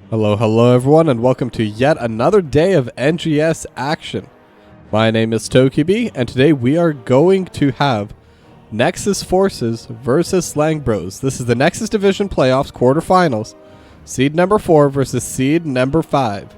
Hello everyone, and welcome to yet another day of NGS action. My name is TokiB, and today we are going to have Nexus Forces versus Slang Bros. This is the Nexus Division Playoffs quarterfinals. Seed number 4 versus seed number 5.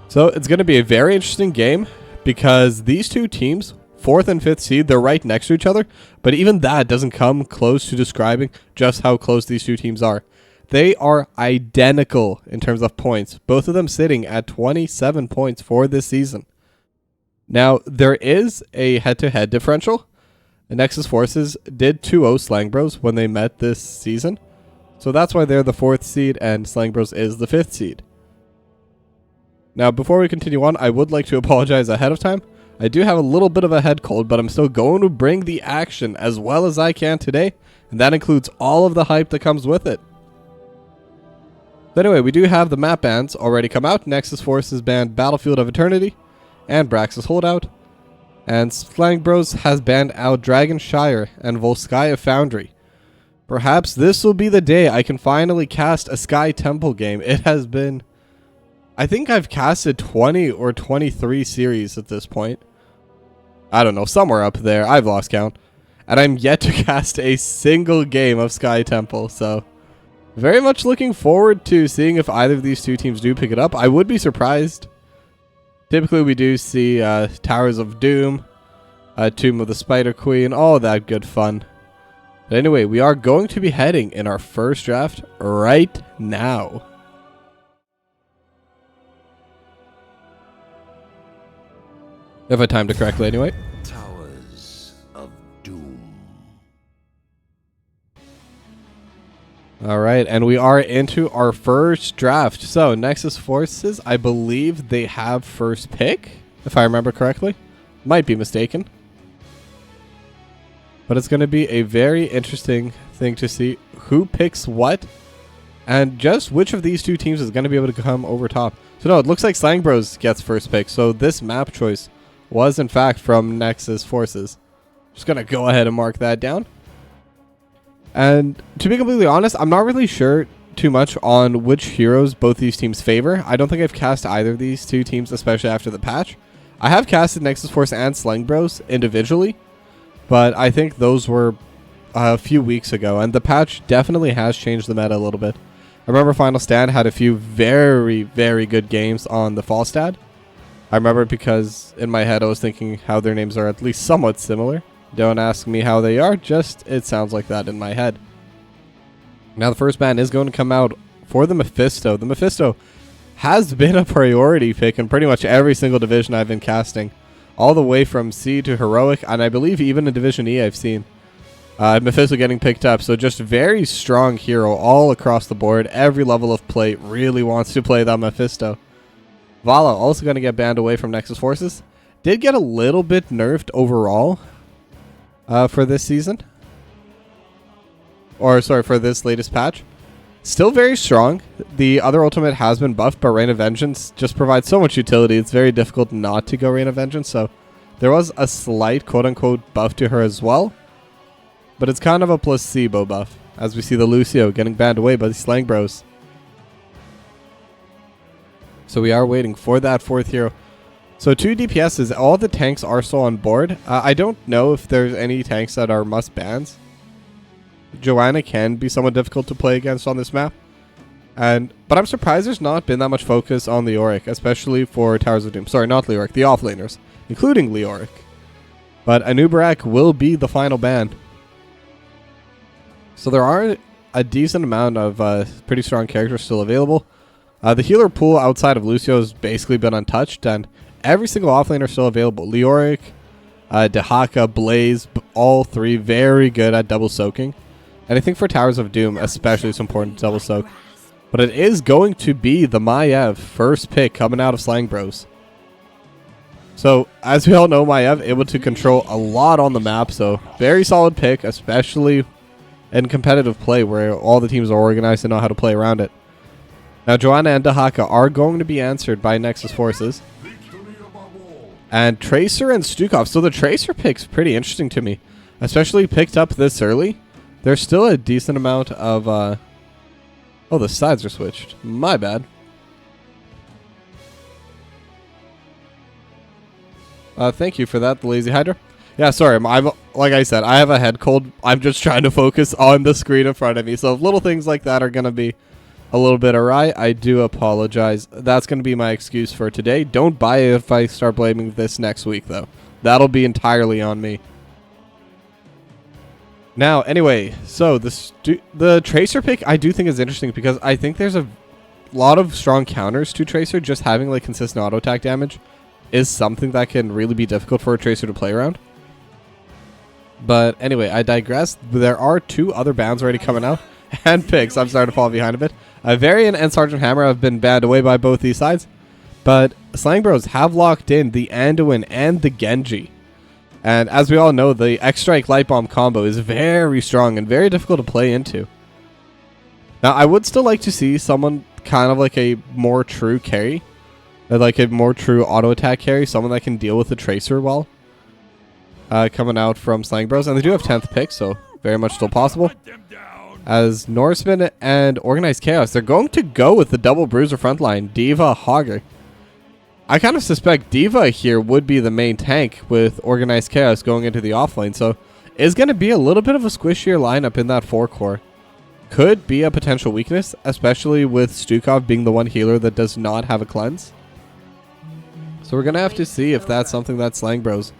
So it's going to be a very interesting game because these two teams, 4th and 5th seed, they're right next to each other, but even that doesn't come close to describing just how close these two teams are. They are identical in terms of points, both of them sitting at 27 points for this season. Now, there is a head-to-head differential. The Nexus Forces did 2-0 Slang Bros when they met this season, so that's why they're the 4th seed and Slang Bros is the 5th seed. Now, before we continue on, I would like to apologize ahead of time. I do have a little bit of a head cold, but I'm still going to bring the action as well as I can today, and that includes all of the hype that comes with it. So anyway, we do have the map bans already come out. Nexus Forces banned Battlefield of Eternity and Braxis Holdout. And Slang Bros has banned out Dragonshire and Volskaya Foundry. Perhaps this will be the day I can finally cast a Sky Temple game. It has been... I think I've casted 20 or 23 series at this point. I don't know, somewhere up there. I've lost count. And I'm yet to cast a single game of Sky Temple, so... very much looking forward to seeing if either of these two teams do pick it up. I would be surprised. Typically, we do see Towers of Doom, Tomb of the Spider Queen, all that good fun. But anyway, we are going to be heading in our first draft right now. If I timed it correctly anyway. Towers of Doom. Alright, and we are into our first draft. So, Nexus Forces, I believe they have first pick, if I remember correctly. Might be mistaken. But it's going to be a very interesting thing to see who picks what, and just which of these two teams is going to be able to come over top. So no, it looks like Slang Bros gets first pick, so this map choice was in fact from Nexus Forces. Just going to go ahead and mark that down. And to be completely honest, I'm not really sure too much on which heroes both these teams favor. I don't think I've cast either of these two teams, especially after the patch. I have casted Nexus Force and Slang Bros individually, but I think those were a few weeks ago, and the patch definitely has changed the meta a little bit. I remember Final Stand had a few very, very good games on the Falstad. I remember because in my head I was thinking how their names are at least somewhat similar. Don't ask me how they are, just it sounds like that in my head. Now the first ban is going to come out for the Mephisto. The Mephisto has been a priority pick in pretty much every single division I've been casting. All the way from C to Heroic, and I believe even in Division E I've seen Mephisto getting picked up. So just very strong hero all across the board. Every level of play really wants to play that Mephisto. Vala also going to get banned away from Nexus Forces. Did get a little bit nerfed overall. For this season, or sorry, for this latest patch. Still very strong. The other ultimate has been buffed, but Reign of Vengeance just provides so much utility. It's very difficult not to go Reign of Vengeance, so there was a slight quote-unquote buff to her as well, but it's kind of a placebo buff, as we see the Lucio getting banned away by the Slang Bros. So we are waiting for that 4th hero. So 2 DPSs, all the tanks are still on board. I don't know if there's any tanks that are must bans. Joanna can be somewhat difficult to play against on this map. But I'm surprised there's not been that much focus on Leoric, especially for Towers of Doom. Sorry, not Leoric, the offlaners, including Leoric. But Anubarak will be the final ban. So there are a decent amount of pretty strong characters still available. The healer pool outside of Lucio has basically been untouched, and every single offlaner is still available. Leoric, Dehaka, Blaze, all three very good at double soaking. And I think for Towers of Doom, especially it's important to double soak. But it is going to be the Maiev first pick coming out of Slang Bros. So, as we all know, Maiev able to control a lot on the map, so very solid pick, especially in competitive play where all the teams are organized and know how to play around it. Now, Joanna and Dehaka are going to be answered by Nexus Forces. And Tracer and Stukov. So the Tracer pick's pretty interesting to me. Especially picked up this early. There's still a decent amount of Oh, the sides are switched. My bad. Thank you for that, the Lazy Hydra. Yeah, sorry. I'm like I said, I have a head cold. I'm just trying to focus on the screen in front of me. So if little things like that are going to be a little bit awry, I do apologize. That's going to be my excuse for today. Don't buy it if I start blaming this next week, though. That'll be entirely on me. Now, anyway, so the Tracer pick I do think is interesting because I think there's a lot of strong counters to Tracer. Just having like consistent auto attack damage is something that can really be difficult for a Tracer to play around. But anyway, I digress. There are 2 other bans already coming out and picks. I'm starting to fall behind a bit. Varian and Sergeant Hammer have been banned away by both these sides, but Slang Bros have locked in the Anduin and the Genji. And as we all know, the X-Strike Light Bomb combo is very strong and very difficult to play into. Now, I would still like to see someone kind of like a more true carry, like a more true auto attack carry, someone that can deal with the Tracer well, coming out from Slang Bros. And they do have 10th pick, so very much still possible. As Norseman and Organized Chaos, they're going to go with the double bruiser frontline, D.Va, Hogger. I kind of suspect D.Va here would be the main tank with Organized Chaos going into the offlane, so it's going to be a little bit of a squishier lineup in that 4-core. Could be a potential weakness, especially with Stukov being the one healer that does not have a cleanse. So we're going to have to see if that's something that Slang Bros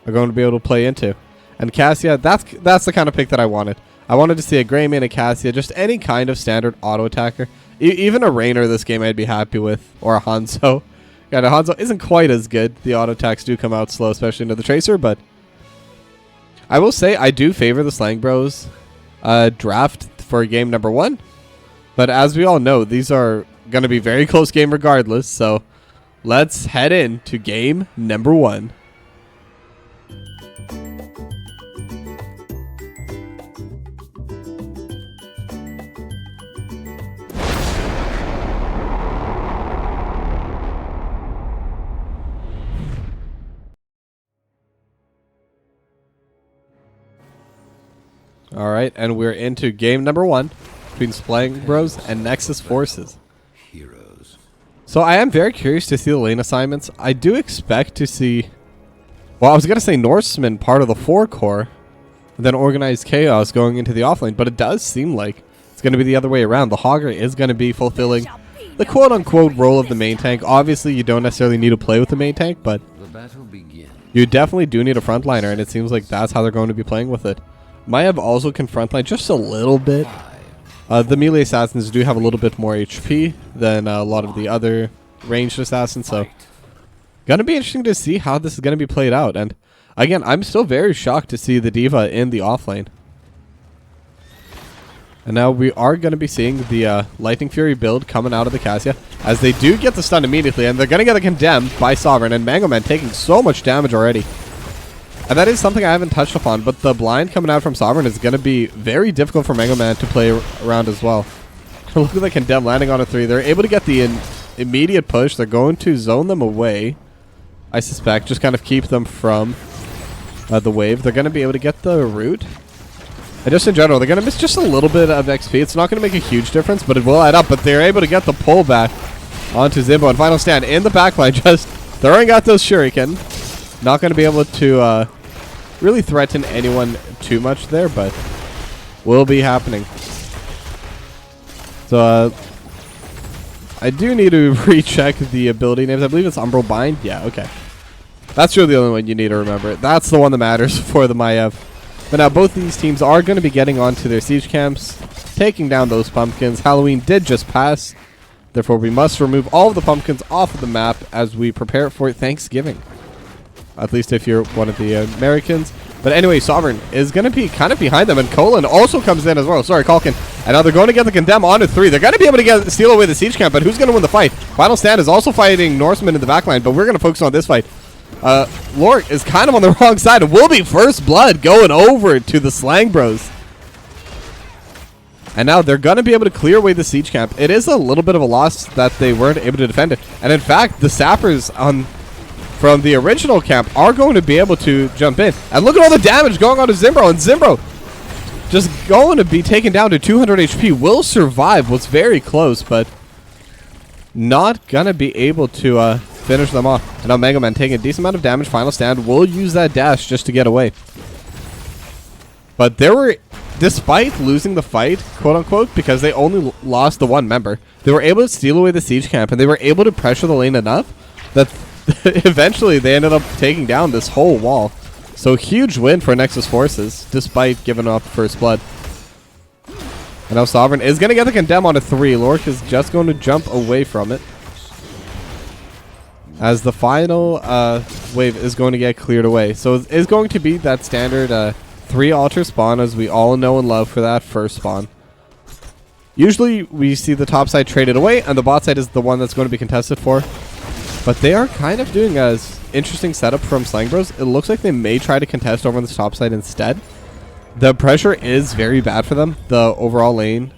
are going to be able to play into. And Cassia, that's the kind of pick that I wanted. I wanted to see a Greymane, a Cassia, just any kind of standard auto attacker. Even a Raynor this game I'd be happy with, or a Hanzo. Yeah, the Hanzo isn't quite as good. The auto attacks do come out slow, especially into the Tracer, but I will say I do favor the Slang Bros draft for game number 1. But as we all know, these are going to be very close game regardless, so let's head into game number 1. Alright, and we're into game number 1 between Slang Bros and Nexus Forces. Heroes. So I am very curious to see the lane assignments. I do expect to see, well, I was going to say Norseman part of the 4-core, and then Organized Chaos going into the offlane, but it does seem like it's going to be the other way around. The Hogger is going to be fulfilling the quote-unquote role of the main tank. Obviously, you don't necessarily need to play with the main tank, but The battle begins. you definitely do need a frontliner, and it seems like that's how they're going to be playing with it. Maiev also can frontline just a little bit. The melee assassins do have a little bit more HP than a lot of the other ranged assassins, so gonna be interesting to see how this is gonna be played out. And again, I'm still very shocked to see the D.Va in the offlane. And now we are gonna be seeing the Lightning Fury build coming out of the Cassia, as they do get the stun immediately, and they're gonna get condemned by Sovereign, and Mango Man taking so much damage already. And that is something I haven't touched upon, but the blind coming out from Sovereign is going to be very difficult for Mango Man to play around as well. Look at the Condemn landing on a 3. They're able to get the immediate push. They're going to zone them away, I suspect. Just kind of keep them from the wave. They're going to be able to get the root. And just in general, they're going to miss just a little bit of XP. It's not going to make a huge difference, but it will add up. But they're able to get the pull back onto Zimbo. And Final Stand in the backline, just throwing out those shuriken. Not going to be able to really threaten anyone too much there, but will be happening. So I do need to recheck the ability names. I believe it's Umbral Bind. Yeah, okay. That's really the only one you need to remember. That's the one that matters for the Maiev. But now both these teams are going to be getting onto their siege camps, taking down those pumpkins. Halloween did just pass. Therefore, we must remove all of the pumpkins off of the map as we prepare for Thanksgiving. At least if you're one of the Americans. But anyway, Sovereign is going to be kind of behind them. And Colin also comes in as well. Sorry, Kalkin. And now they're going to get the Condemn onto 3. They're going to be able to steal away the siege camp. But who's going to win the fight? Final Stand is also fighting Norseman in the backline. But we're going to focus on this fight. Lork is kind of on the wrong side. It will be first blood going over to the Slang Bros. And now they're going to be able to clear away the siege camp. It is a little bit of a loss that they weren't able to defend it. And in fact, the sappers from the original camp are going to be able to jump in. And look at all the damage going on to Zimbro. And Zimbro just going to be taken down to 200 HP. Will survive. Was very close, but not going to be able to finish them off. And now Mega Man taking a decent amount of damage. Final stand will use that dash just to get away. But there were, despite losing the fight, quote unquote, because they only lost the one member, they were able to steal away the siege camp, and they were able to pressure the lane enough that eventually they ended up taking down this whole wall. So huge win for Nexus Forces, despite giving up first blood. And now Sovereign is going to get the condemn on a 3. Lork is just going to jump away from it, as the final wave is going to get cleared away. So it is going to be that standard 3 altar spawn, as we all know and love for that first spawn. Usually we see the top side traded away, and the bot side is the one that's going to be contested for. But they are kind of doing a interesting setup from Slang Bros. It looks like they may try to contest over on the top side instead. The pressure is very bad for them. The overall lane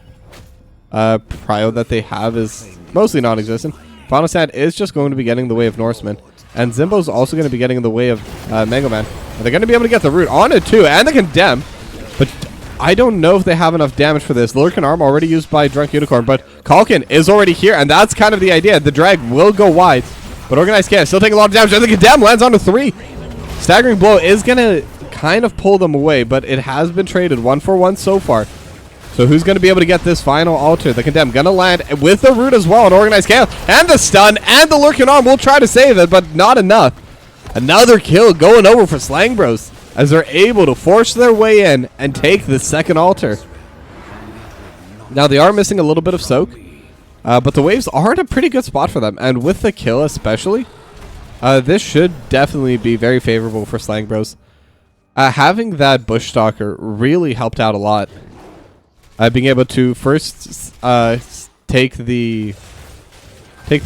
prio that they have is mostly non-existent. Final Stand is just going to be getting in the way of Norseman. And Zimbo's also going to be getting in the way of Mega Man. And they're going to be able to get the root on it too, and the condemn. But I don't know if they have enough damage for this. Lurkin Arm already used by Drunk Unicorn, but Kalkin is already here, and that's kind of the idea. The drag will go wide, but Organized Chaos still taking a lot of damage, and the condemn lands onto 3. Staggering Blow is going to kind of pull them away, but it has been traded 1-for-1 so far. So who's going to be able to get this final altar? The condemn going to land with the root as well, and Organized Chaos, and the stun, and the Lurkin Arm will try to save it, but not enough. Another kill going over for Slang Bros, as they're able to force their way in and take the second altar. Now they are missing a little bit of soak, but the waves are at a pretty good spot for them, and with the kill especially, this should definitely be very favorable for Slang Bros. Having that Bush Stalker really helped out a lot. Being able to first take the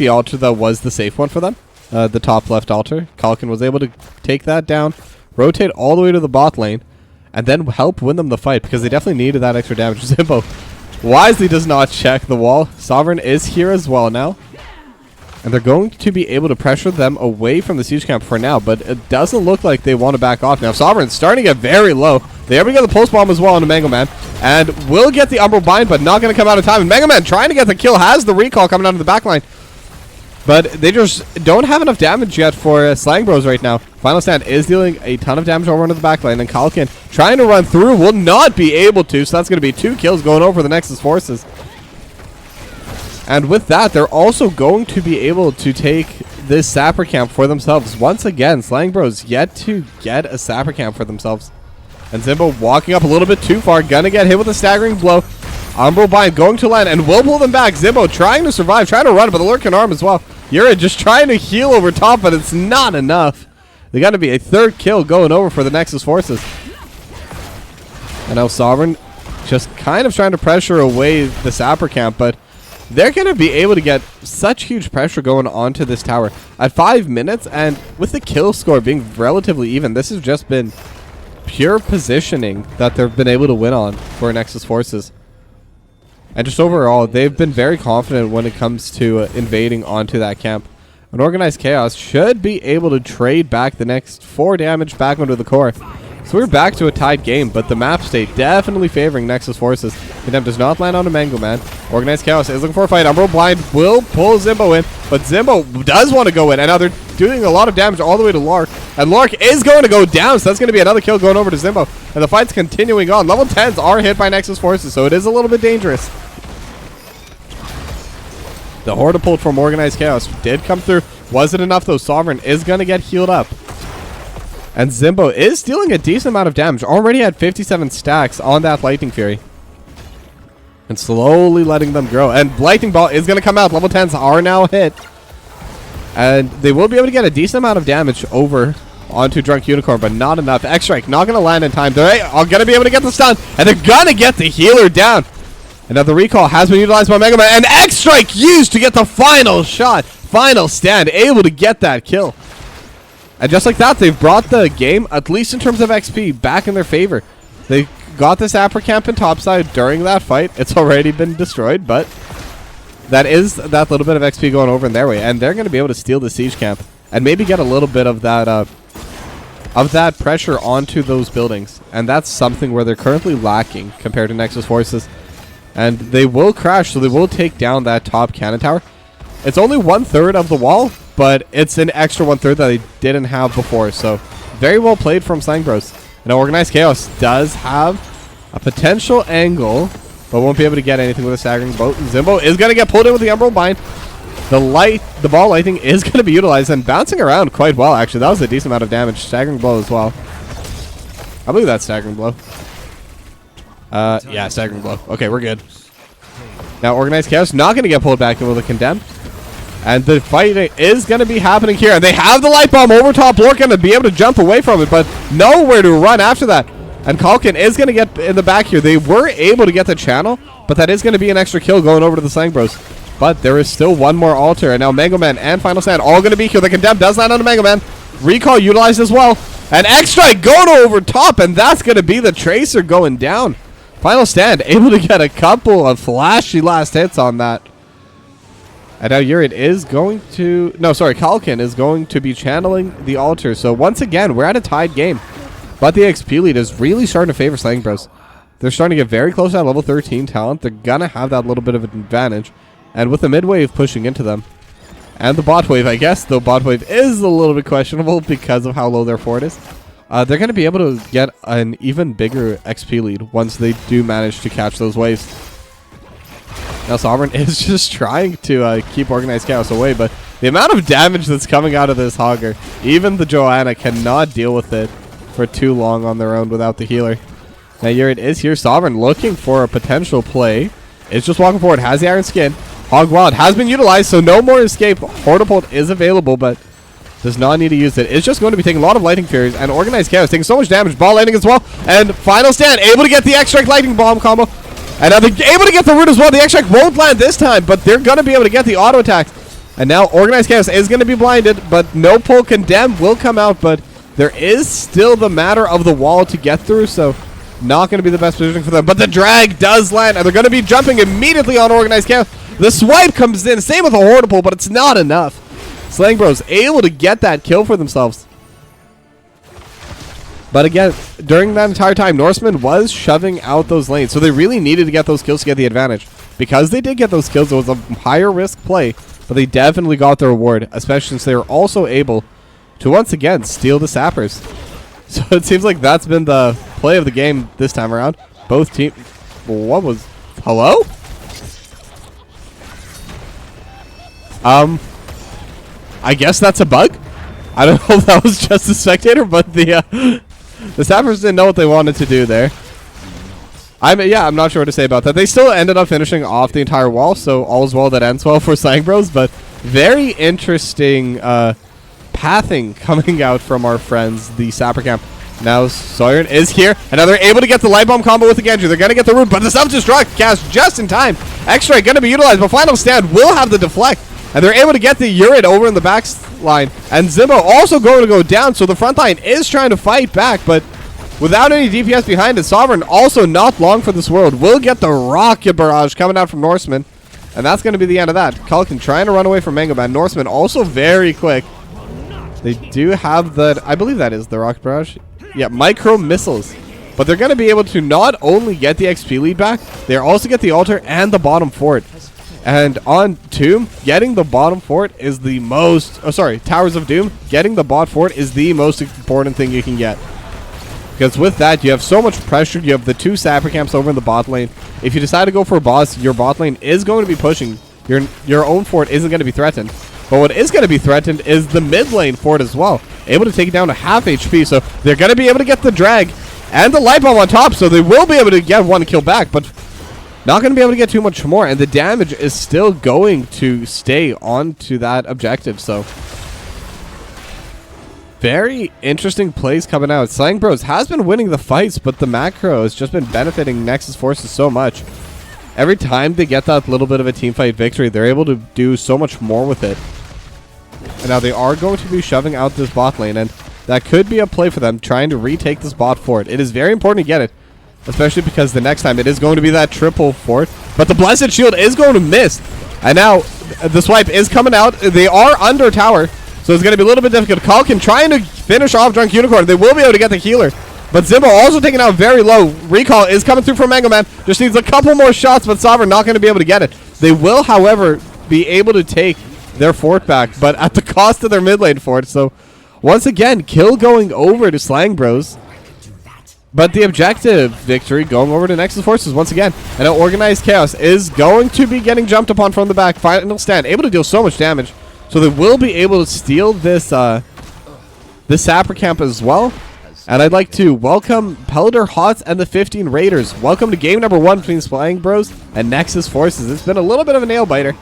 altar that was the safe one for them, the top left altar. Kalkin was able to take that down, rotate all the way to the bot lane, and then help win them the fight, because they definitely needed that extra damage. Zimbo wisely does not check the wall. Sovereign is here as well now, and they're going to be able to pressure them away from the siege camp for now, but it doesn't look like they want to back off now. Sovereign's starting to get very low. They ever get the pulse bomb as well into Mega Man, and will get the Umbral Bind, but not going to come out of time. And Mega Man trying to get the kill, has the recall coming out of the backline, but they just don't have enough damage yet for Slang Bros right now. Final Stand is dealing a ton of damage over into the backline, and Kalkin trying to run through will not be able to, so that's going to be 2 kills going over the Nexus Forces. And with that, they're also going to be able to take this Sapper Camp for themselves. Once again, Slang Bros yet to get a Sapper Camp for themselves. And Zimbo walking up a little bit too far, gonna get hit with a staggering blow. Umbral Bind going to land and will pull them back. Zimbo trying to survive, trying to run, but the Lurkin Arm as well. Yura just trying to heal over top, but it's not enough. They got to be a 3rd kill going over for the Nexus Forces. And now Sovereign just kind of trying to pressure away the Sapper Camp, but they're going to be able to get such huge pressure going onto this tower. At 5 minutes, and with the kill score being relatively even, this has just been pure positioning that they've been able to win on for Nexus Forces. And just overall, they've been very confident when it comes to invading onto that camp. An Organized Chaos should be able to trade back the next 4 damage back onto the core. So we're back to a tied game, but the map state definitely favoring Nexus Forces. Condemn does not land on a Mango Man. Organized Chaos is looking for a fight. Umbral Blind will pull Zimbo in, but Zimbo does want to go in, and now they're doing a lot of damage all the way to Lark. And Lark is going to go down, so that's going to be another kill going over to Zimbo. And the fight's continuing on. Level 10s are hit by Nexus Forces, so it is a little bit dangerous. The Horde pulled from Organized Chaos did come through. Was it enough though? Sovereign is going to get healed up. And Zimbo is dealing a decent amount of damage. Already had 57 stacks on that Lightning Fury. And slowly letting them grow. And Lightning Ball is going to come out. Level 10s are now hit. And they will be able to get a decent amount of damage over onto Drunk Unicorn, but not enough. X-Strike not going to land in time. They are going to be able to get the stun. And they're going to get the healer down. And now the recall has been utilized by Mega Man. And X-Strike used to get the final shot. Final stand. Able to get that kill. And just like that, they've brought the game, at least in terms of XP, back in their favor. They got this Apper Camp in topside during that fight. It's already been destroyed, but that is that little bit of XP going over in their way. And they're going to be able to steal the Siege Camp and maybe get a little bit of that of that pressure onto those buildings. And that's something where they're currently lacking compared to Nexus forces. And they will crash, so they will take down that top cannon tower. It's only 1/3 of the wall, but it's an extra 1/3 that they didn't have before. So very well played from Slang Bros. And Organized Chaos does have a potential angle, but won't be able to get anything with a staggering boat. Zimbo is going to get pulled in with the Emerald Bind. The ball lightning is going to be utilized and bouncing around quite well, actually. That was a decent amount of damage. Staggering blow as well. I believe that's staggering blow. Yeah, staggering blow. Okay, we're good. Now, Organized Chaos not going to get pulled back in with a Condemn. And the fight is going to be happening here. And they have the light bomb over top. Lork going to be able to jump away from it, but nowhere to run after that. And Kalkin is going to get in the back here. They were able to get the channel, but that is going to be an extra kill going over to the Slang Bros. But there is still one more altar. And now Mega Man and Final Stand all going to be here. The Condemn does land on the Mega Man. Recall utilized as well. And X-Strike going over top. And that's going to be the Tracer going down. Final Stand able to get a couple of flashy last hits on that. And now Urid is going to... No, sorry. Kalkin is going to be channeling the altar. So once again, we're at a tied game. But the XP lead is really starting to favor Slang Bros. They're starting to get very close to that level 13 talent. They're going to have that little bit of an advantage. And with the mid wave pushing into them. And the bot wave, I guess. Though bot wave is a little bit questionable because of how low their fort is. They're going to be able to get an even bigger XP lead once they do manage to catch those waves. Now Sovereign is just trying to keep Organized Chaos away. But the amount of damage that's coming out of this Hogger, even the Joanna cannot deal with it for too long on their own without the healer. Now Urid is here. Sovereign looking for a potential play. It's just walking forward. Has the Iron Skin. Hog Wild has been utilized, so no more escape. Hortapult is available, but does not need to use it. It's just going to be taking a lot of Lightning Furies, and Organized Chaos taking so much damage. Ball landing as well, and Final Stand able to get the X-Strike Lightning Bomb combo. And now they're able to get the root as well. The X-Strike won't land this time, but they're going to be able to get the auto attack. And now Organized Chaos is going to be blinded, but no pull. Condemn will come out, but there is still the matter of the wall to get through, so not going to be the best position for them. But the drag does land, and they're going to be jumping immediately on Organized Chaos. The swipe comes in, same with the Hortapult, but it's not enough. Slang Bros able to get that kill for themselves. But again, during that entire time, Norseman was shoving out those lanes, so they really needed to get those kills to get the advantage. Because they did get those kills, it was a higher risk play, but they definitely got the reward, especially since they were also able to once again steal the Sappers. So it seems like that's been the play of the game this time around. Both teams... What was... Hello? I guess that's a bug. I don't know if that was just a spectator, but the Sappers didn't know what they wanted to do there. I'm not sure what to say about that. They still ended up finishing off the entire wall, so all's well that ends well for Slang Bros, but very interesting pathing coming out from our friends, the Sapper Camp. Now Sawyer is here, and now they're able to get the Light Bomb combo with the Genji. They're going to get the root, but the Self-Destruct cast just in time. X-Ray going to be utilized, but Final Stand will have the deflect. And they're able to get the Urid over in the back line. And Zimbo also going to go down, so the front line is trying to fight back, but without any DPS behind it, Sovereign also not long for this world. Will get the Rocket Barrage coming out from Norseman. And that's going to be the end of that. Culkin trying to run away from Mango Man. Norseman also very quick. They do have the... I believe that is the Rocket Barrage. Yeah, micro missiles. But they're going to be able to not only get the XP lead back, they're also get the altar and the bottom fort. And on Tomb, getting the bottom fort is the most... Oh, sorry, Towers of Doom. Getting the bot fort is the most important thing you can get. Because with that, you have so much pressure. You have the two Sapper Camps over in the bot lane. If you decide to go for a boss, your bot lane is going to be pushing. Your own fort isn't going to be threatened. But what is going to be threatened is the mid lane fort as well. Able to take it down to half HP. So they're going to be able to get the drag and the light bomb on top. So they will be able to get one kill back. But not going to be able to get too much more. And the damage is still going to stay on to that objective. So very interesting plays coming out. Slang Bros has been winning the fights, but the macro has just been benefiting Nexus forces so much. Every time they get that little bit of a team fight victory, they're able to do so much more with it. And now they are going to be shoving out this bot lane, and that could be a play for them, trying to retake this bot fort. It is very important to get it, especially because the next time it is going to be that triple fort. But the Blessed Shield is going to miss. And now the swipe is coming out. They are under tower, so it's going to be a little bit difficult. Culkin trying to finish off Drunk Unicorn. They will be able to get the healer. But Zimbo also taking out very low. Recall is coming through from Mango Man. Just needs a couple more shots, but Sovereign not going to be able to get it. They will, however, be able to take their fort back, but at the cost of their mid lane fort. So, once again, kill going over to Slang Bros. But the objective victory going over to Nexus Forces once again. And now Organized Chaos is going to be getting jumped upon from the back. Final stand, able to deal so much damage. So they will be able to steal this this Sapper camp as well. And I'd like to welcome Pelder Hots and the 15 Raiders. Welcome to game number 1 between Slang Bros and Nexus Forces. It's been a little bit of a nail biter.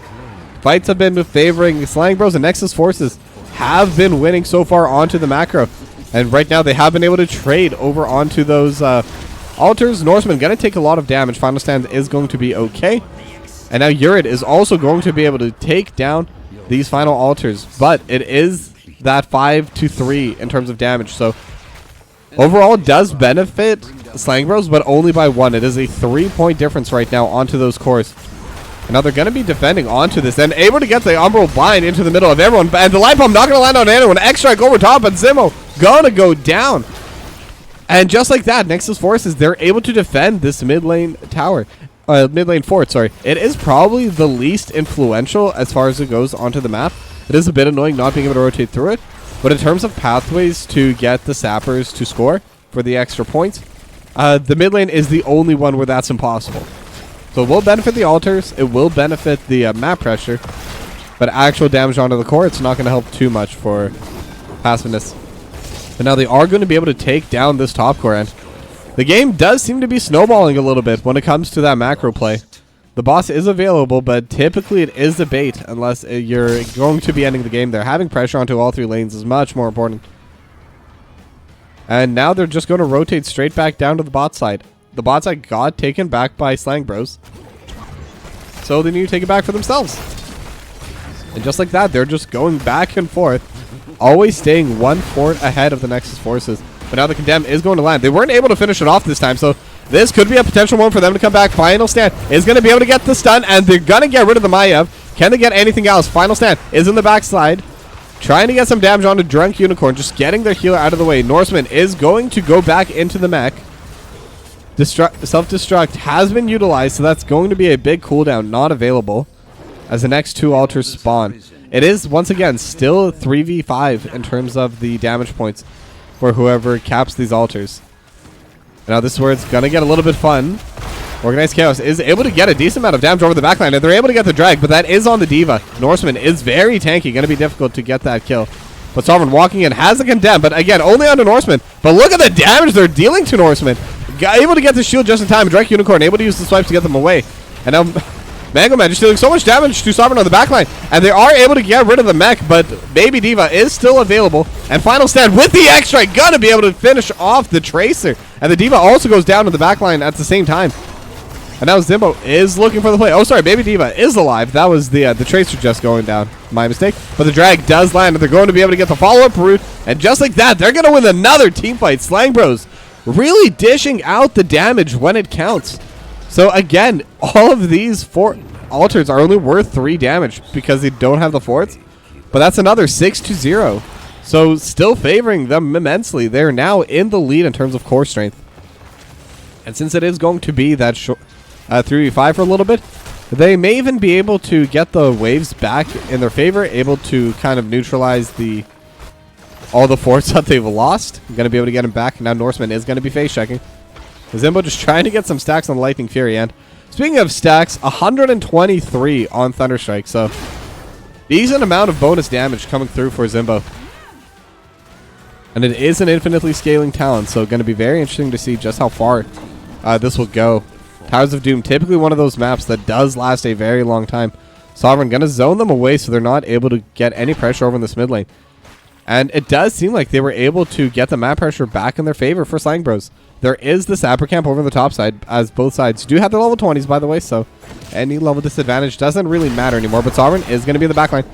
Fights have been favoring Slang Bros, and Nexus Forces have been winning so far onto the macro. And right now they have been able to trade over onto those altars. Norseman going to take a lot of damage. Final stand is going to be okay. And now Urid is also going to be able to take down these final altars. But it is that 5-3 in terms of damage. So overall, it does benefit Slang Bros, but only by 1. It is a 3-point difference right now onto those cores. And now they're going to be defending onto this and able to get the Umbral Bind into the middle of everyone. And the Light Pump not going to land on anyone. X-Strike over top, and Zimmo going to go down. And just like that, Nexus Forces, they're able to defend this mid lane tower. Mid lane fort, sorry. It is probably the least influential as far as it goes onto the map. It is a bit annoying not being able to rotate through it. But in terms of pathways to get the sappers to score for the extra points, the mid lane is the only one where that's impossible. So it will benefit the altars, it will benefit the map pressure, but actual damage onto the core, it's not going to help too much for passiveness. But now they are going to be able to take down this top core, and the game does seem to be snowballing a little bit when it comes to that macro play. The boss is available, but typically it is a bait unless you're going to be ending the game there. Having pressure onto all 3 lanes is much more important. And now they're just going to rotate straight back down to the bot side. The bot side got taken back by Slang Bros, so they need to take it back for themselves. And just like that, they're just going back and forth, always staying 1 fort ahead of the Nexus Forces. But now the Condemn is going to land. They weren't able to finish it off this time, so this could be a potential one for them to come back. Final stand is going to be able to get the stun, and they're going to get rid of the Maiev. Can they get anything else? Final stand is in the backside, trying to get some damage onto Drunk Unicorn, just getting their healer out of the way. Norseman is going to go back into the mech. Self-destruct has been utilized, so that's going to be a big cooldown not available as the next 2 altars spawn. It is, once again, still 3v5 in terms of the damage points for whoever caps these altars. Now this is where it's going to get a little bit fun. Organized Chaos is able to get a decent amount of damage over the backline, and they're able to get the drag, but that is on the Diva. Norseman is very tanky, going to be difficult to get that kill. But Sovereign walking in has the Condemn, but again, only onto Norseman. But look at the damage they're dealing to Norseman. Able to get the shield just in time. Drake Unicorn able to use the swipes to get them away. And now Mango Man just dealing so much damage to Sovereign on the backline. And they are able to get rid of the mech, but Baby Diva is still available. And Final Stand with the X-Strike, gonna be able to finish off the Tracer. And the Diva also goes down to the backline at the same time. And now Zimbo is looking for the play. Oh, sorry, Baby Diva is alive. That was the Tracer just going down. My mistake. But the drag does land, and they're going to be able to get the follow-up route. And just like that, they're going to win another team fight. Slang Bros really dishing out the damage when it counts. So again, all of these 4 altars are only worth 3 damage because they don't have the forts. But that's another 6-0. So still favoring them immensely. They're now in the lead in terms of core strength. And since it is going to be that 3v5 for a little bit, they may even be able to get the waves back in their favor, able to kind of neutralize all the forts that they've lost. I'm going to be able to get them back. Now Norseman is going to be face checking. Zimbo just trying to get some stacks on Lightning Fury. And speaking of stacks, 123 on Thunderstrike. So decent amount of bonus damage coming through for Zimbo. And it is an infinitely scaling talent, so going to be very interesting to see just how far this will go. Towers of Doom, typically one of those maps that does last a very long time. Sovereign going to zone them away so they're not able to get any pressure over in this mid lane. And it does seem like they were able to get the map pressure back in their favor for Slang Bros. There is the Sapper camp over the top side, as both sides do have their level 20s, by the way, so any level disadvantage doesn't really matter anymore. But Sovereign is going to be in the backline.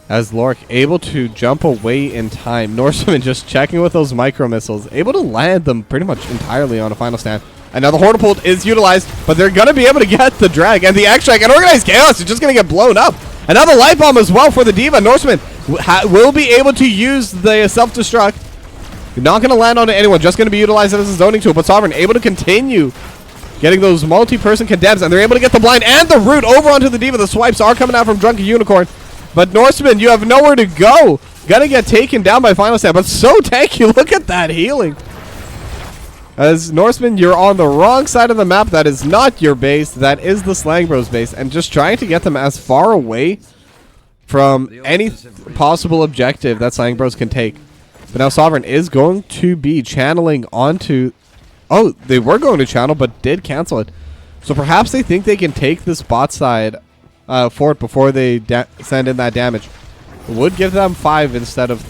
As Lorik able to jump away in time. Norseman just checking with those micro missiles, able to land them pretty much entirely on a final stand. And now the Hornipult is utilized, but they're going to be able to get the drag and the X-Strike, and Organized Chaos is just going to get blown up. And now the light bomb as well for the D.Va. Norseman will be able to use the self-destruct. Not going to land on anyone, just going to be utilized as a zoning tool. But Sovereign able to continue getting those multi-person condemns, and they're able to get the blind and the root over onto the D.Va. The swipes are coming out from Drunken Unicorn. But Norseman, you have nowhere to go. Gonna get taken down by Final Stand, but so tanky. Look at that healing. As Norseman, you're on the wrong side of the map. That is not your base. That is the Slang Bros base. And just trying to get them as far away from any possible objective that Slang Bros can take. But now Sovereign is going to be channeling onto... Oh, they were going to channel, but did cancel it. So perhaps they think they can take this bot side fort before they send in that damage. It would give them 5 instead of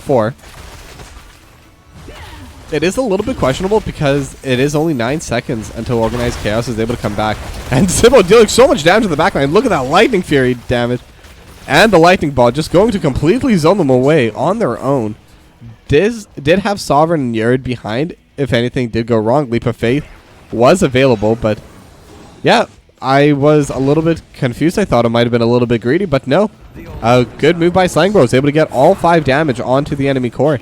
4. It is a little bit questionable because it is only 9 seconds until Organized Chaos is able to come back. And Zimbo dealing so much damage to the backline. Look at that Lightning Fury damage. And the Lightning Ball just going to completely zone them away on their own. Did have Sovereign and Yurid behind if anything did go wrong. Leap of Faith was available, but yeah, I was a little bit confused. I thought it might have been a little bit greedy, but no. A good move by Slang Bros, able to get all 5 damage onto the enemy core.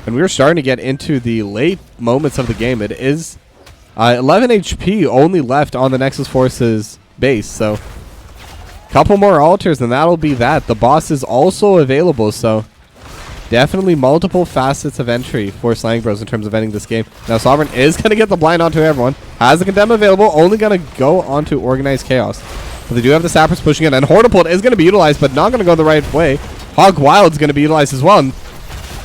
And we're starting to get into the late moments of the game. It is 11 HP only left on the Nexus Forces base, so couple more altars and that'll be that. The boss is also available, so definitely multiple facets of entry for Slang Bros in terms of ending this game. Now Sovereign is going to get the blind onto everyone. Has the condemn available. Only going to go onto Organized Chaos. But they do have the Sappers pushing in. And Hortipult is going to be utilized, but not going to go the right way. Hog Wild is going to be utilized as well. And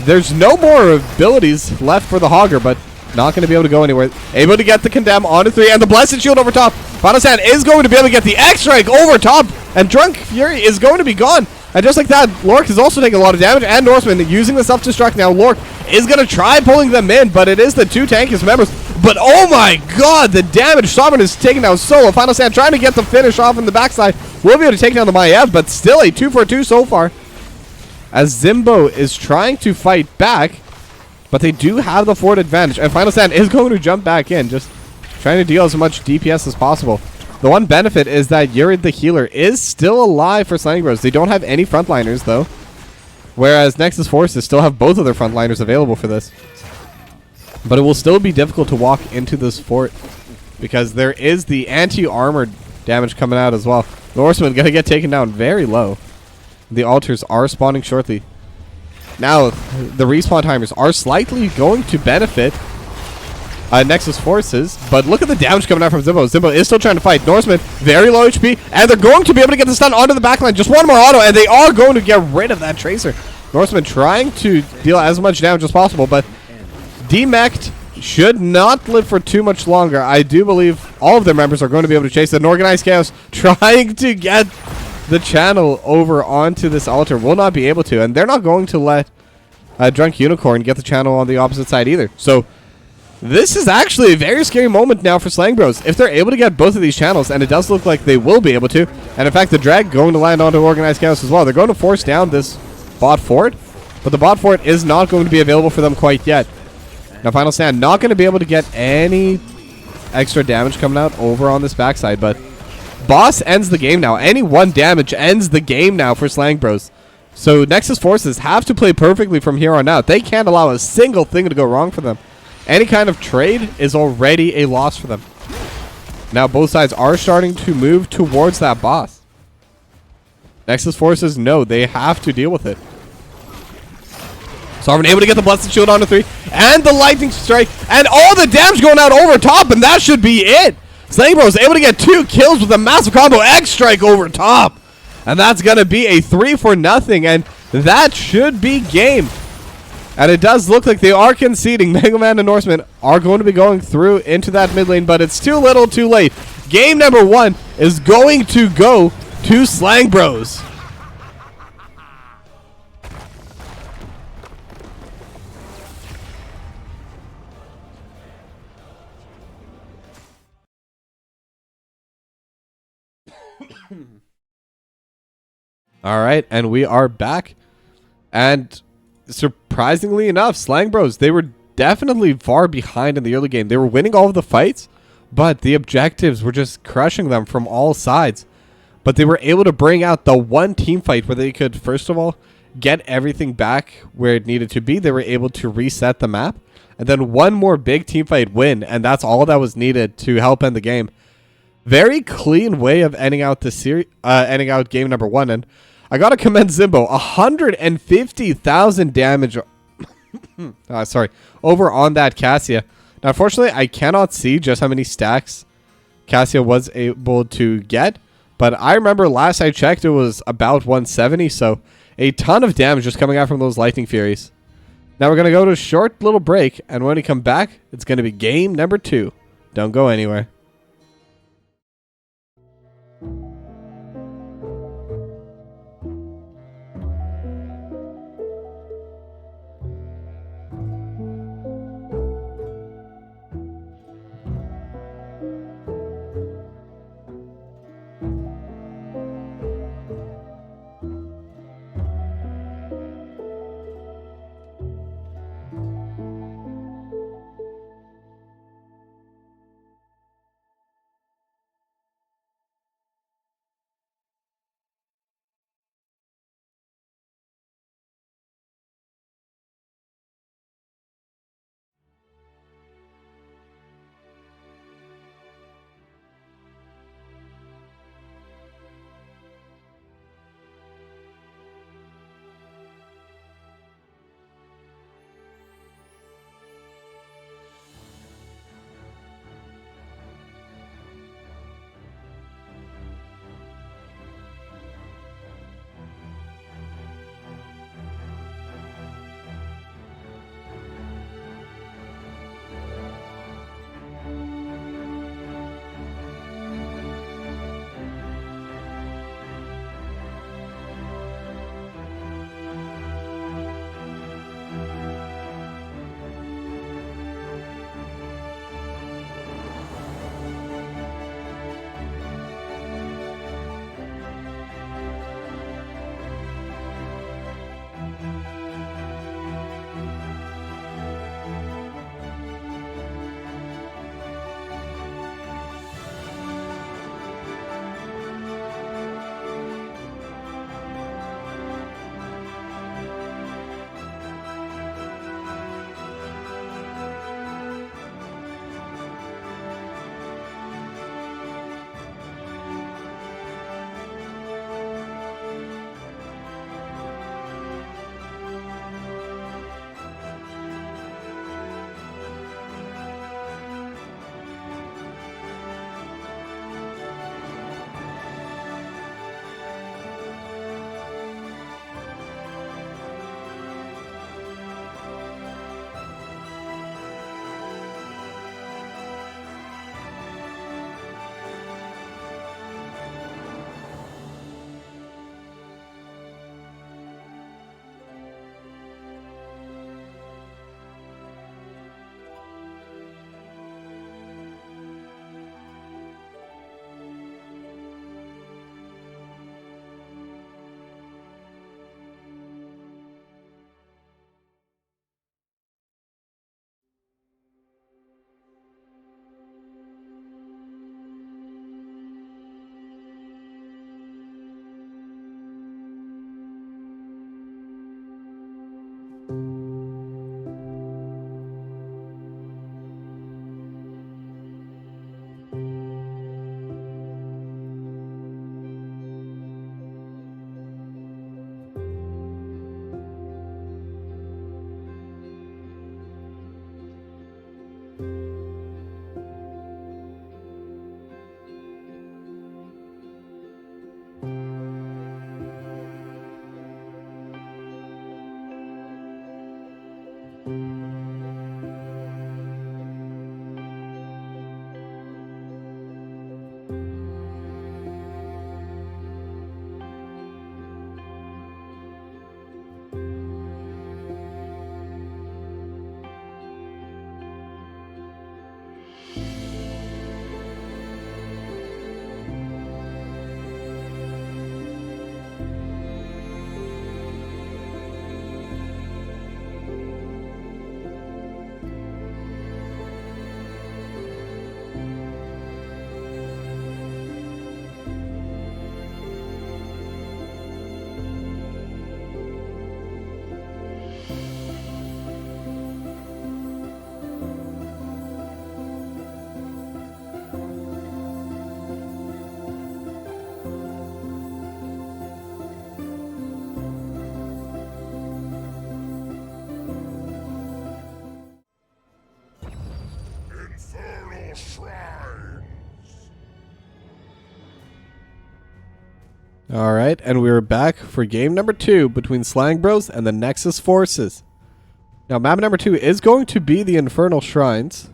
there's no more abilities left for the Hogger, but not going to be able to go anywhere. Able to get the condemn onto 3. And the Blessed Shield over top. Final Stand is going to be able to get the X-Strike over top. And Drunk Fury is going to be gone. And just like that, Lork is also taking a lot of damage, and Norseman using the self-destruct now. Lork is going to try pulling them in, but it is the 2 tankiest members. But oh my god, the damage Sovereign is taking down solo. Final Stand trying to get the finish off in the backside. Will be able to take down the Maiev, but still a 2 for 2 so far. As Zimbo is trying to fight back, but they do have the fort advantage. And Final Stand is going to jump back in, just trying to deal as much DPS as possible. The one benefit is that Yurid the healer is still alive for Slang Bros. They don't have any frontliners though. Whereas Nexus Forces still have both of their frontliners available for this. But it will still be difficult to walk into this fort because there is the anti-armor damage coming out as well. The Horseman going to get taken down very low. The altars are spawning shortly. Now, the respawn timers are slightly going to benefit Nexus Forces, but look at the damage coming out from Zimbo. Zimbo is still trying to fight. Norseman, very low HP, and they're going to be able to get the stun onto the backline. Just one more auto, and they are going to get rid of that Tracer. Norseman trying to deal as much damage as possible, but Demect should not live for too much longer. I do believe all of their members are going to be able to chase it. And Organized Chaos trying to get the channel over onto this altar will not be able to, and they're not going to let Drunk Unicorn get the channel on the opposite side either. So this is actually a very scary moment now for Slang Bros. If they're able to get both of these channels, and it does look like they will be able to, and in fact the drag going to land onto Organized Chaos as well. They're going to force down this bot fort, but the bot fort is not going to be available for them quite yet. Now Final Stand not going to be able to get any extra damage coming out over on this backside, but boss ends the game now. Any 1 damage ends the game now for Slang Bros. So Nexus Forces have to play perfectly from here on out. They can't allow a single thing to go wrong for them. Any kind of trade is already a loss for them. Now both sides are starting to move towards that boss. Nexus Forces know they have to deal with it. Sovereign able to get the Blessed Shield onto 3. And the Lightning Strike. And all the damage going out over top. And that should be it. Slang Bros able to get 2 kills with a massive combo. X-Strike over top. And that's going to be a 3 for nothing. And that should be game. And it does look like they are conceding. Mega Man and Norseman are going to be going through into that mid lane, but it's too little too late. Game number 1 is going to go to Slang Bros. All right, and we are back. And surprisingly enough, Slang Bros, they were definitely far behind in the early game. They were winning all of the fights, but the objectives were just crushing them from all sides. But they were able to bring out the one team fight where they could, first of all, get everything back where it needed to be. They were able to reset the map. And then one more big team fight win. And that's all that was needed to help end the game. Very clean way of ending out the series, ending out game number 1. And I got to commend Zimbo. 150,000 damage. Sorry. Over on that Cassia. Now, unfortunately, I cannot see just how many stacks Cassia was able to get. But I remember last I checked, it was about 170. So a ton of damage just coming out from those Lightning Furies. Now we're going to go to a short little break. And when we come back, it's going to be game number 2. Don't go anywhere. Alright, and we're back for game number 2 between Slang Bros and the Nexus forces. Now, map number 2 is going to be the Infernal Shrines.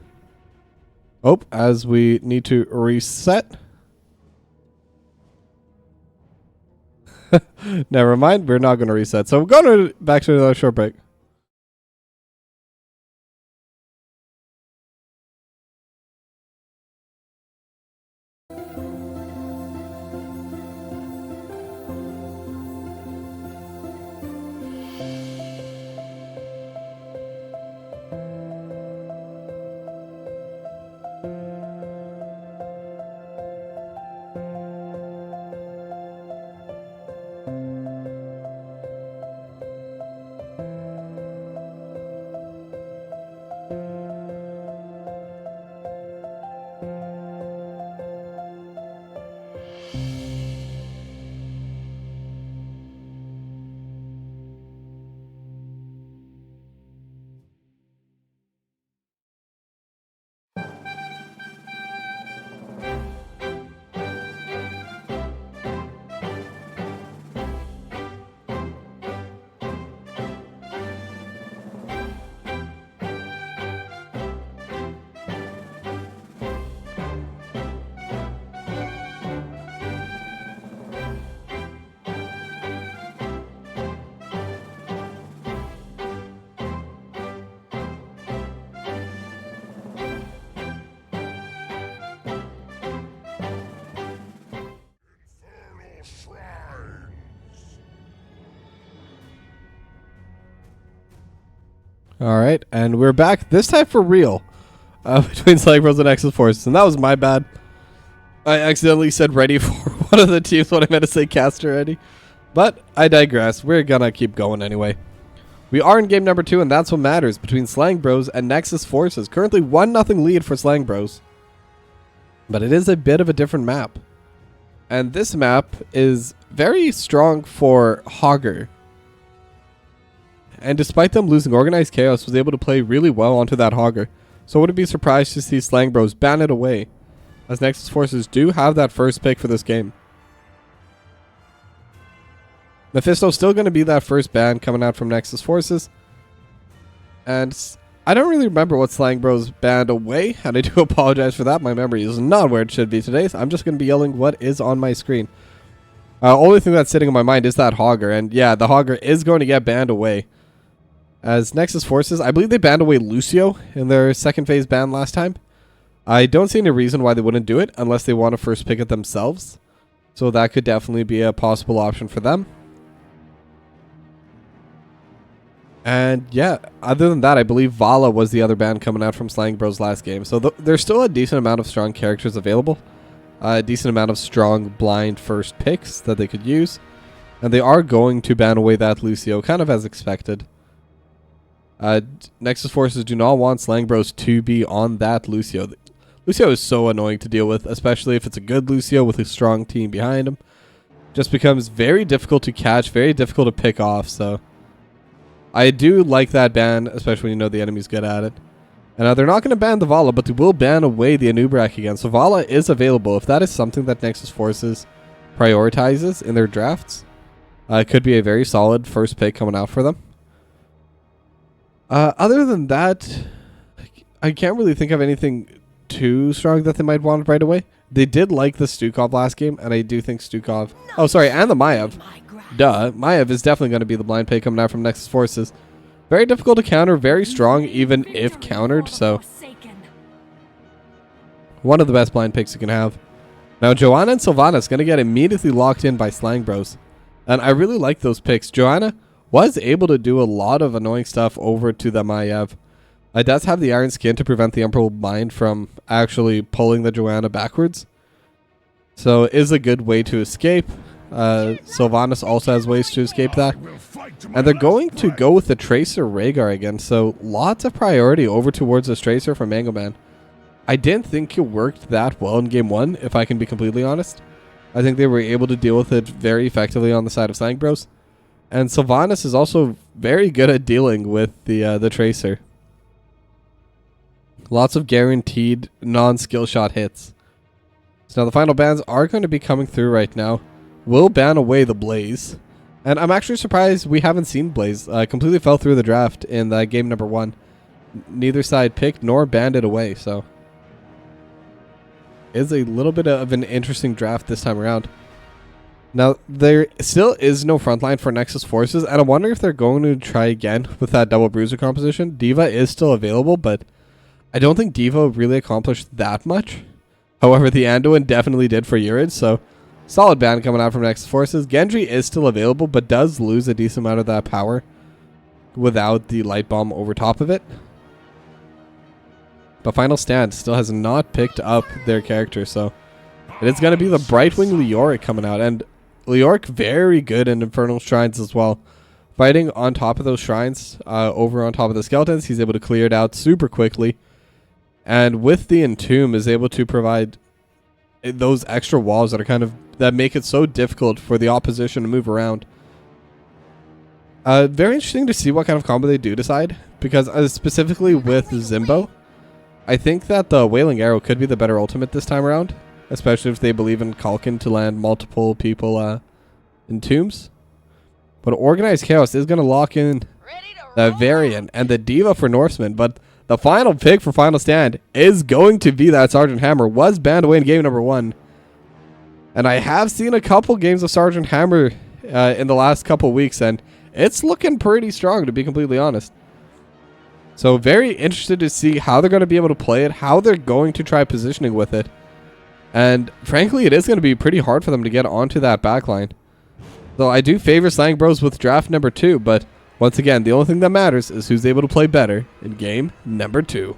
Oh, as we need to reset. Never mind, we're not going to reset. So we're going back to another short break. Alright, and we're back, this time for real, between Slang Bros and Nexus forces, and that was my bad. I accidentally said ready for one of the teams when I meant to say caster ready. But I digress, we're gonna keep going anyway. We are in game number 2, and that's what matters, between Slang Bros and Nexus forces. Currently 1-0 lead for Slang Bros. But it is a bit of a different map. And this map is very strong for Hogger. And despite them losing, Organized Chaos was able to play really well onto that Hogger. So I wouldn't be surprised to see Slang Bros ban it away, as Nexus forces do have that first pick for this game. Mephisto's still going to be that first ban coming out from Nexus forces. And I don't really remember what Slang Bros banned away, and I do apologize for that. My memory is not where it should be today, so I'm just going to be yelling what is on my screen. Only thing that's sitting in my mind is that Hogger, and yeah, the Hogger is going to get banned away. As Nexus forces, I believe they banned away Lucio in their second phase ban last time. I don't see any reason why they wouldn't do it unless they want to first pick it themselves. So that could definitely be a possible option for them. And yeah, other than that, I believe Vala was the other ban coming out from Slang Bros last game. So there's still a decent amount of strong characters available. A decent amount of strong blind first picks that they could use. And they are going to ban away that Lucio, kind of as expected. Nexus forces do not want Slang Bros to be on that Lucio. Lucio is so annoying to deal with, especially if it's a good Lucio with a strong team behind him. Just becomes very difficult to catch, very difficult to pick off, so I do like that ban, especially when you know the enemy's good at it. And they're not going to ban the Vala, but they will ban away the Anubrak again. So Vala is available. If that is something that Nexus forces prioritizes in their drafts, it could be a very solid first pick coming out for them. Other than that, I can't really think of anything too strong that they might want right away. They did like the Stukov last game, and I do think Stukov... Oh, sorry, and the Maiev. Duh, Maiev is definitely going to be the blind pick coming out from Nexus forces. Very difficult to counter, very strong even if countered, so... one of the best blind picks you can have. Now, Joanna and Sylvanas is going to get immediately locked in by Slang Bros. And I really like those picks. Joanna was able to do a lot of annoying stuff over to the Maiev. It does have the Iron Skin to prevent the Emperor Mind from actually pulling the Joanna backwards. So it is a good way to escape. Sylvanas also has ways to escape that. And they're going to go with the Tracer Rhaegar again. So lots of priority over towards this Tracer from Mango Man. I didn't think it worked that well in game 1, if I can be completely honest. I think they were able to deal with it very effectively on the side of Slang Bros. And Sylvanas is also very good at dealing with the Tracer. Lots of guaranteed non-skill shot hits. So now the final bans are going to be coming through right now. will ban away the Blaze. And I'm actually surprised we haven't seen Blaze. Completely fell through the draft in game number 1. Neither side picked nor banned it away, so is a little bit of an interesting draft this time around. Now, there still is no frontline for Nexus Forces, and I wonder if they're going to try again with that double bruiser composition. D.Va is still available, but I don't think D.Va really accomplished that much. However, the Anduin definitely did for Urid, so solid ban coming out from Nexus Forces. Genji is still available, but does lose a decent amount of that power without the light bomb over top of it. But Final Stand still has not picked up their character, so it is going to be the Brightwing Leoric coming out. And Leoric very good in Infernal Shrines as well. Fighting on top of those shrines, over on top of the skeletons, he's able to clear it out super quickly. And with the Entomb is able to provide those extra walls that make it so difficult for the opposition to move around. Very interesting to see what kind of combo they do decide, because specifically with Zimbo, I think that the Wailing Arrow could be the better ultimate this time around, especially if they believe in Kalkin to land multiple people in tombs. But Organized Chaos is going to lock in the Variant and the D.Va for Norseman, but the final pick for Final Stand is going to be that Sergeant Hammer. Was banned away in game number 1. And I have seen a couple games of Sergeant Hammer in the last couple weeks, and it's looking pretty strong, to be completely honest. So very interested to see how they're going to be able to play it, how they're going to try positioning with it. And frankly, it is going to be pretty hard for them to get onto that backline. Though I do favor Slang Bros with draft number 2, but once again, the only thing that matters is who's able to play better in game number 2.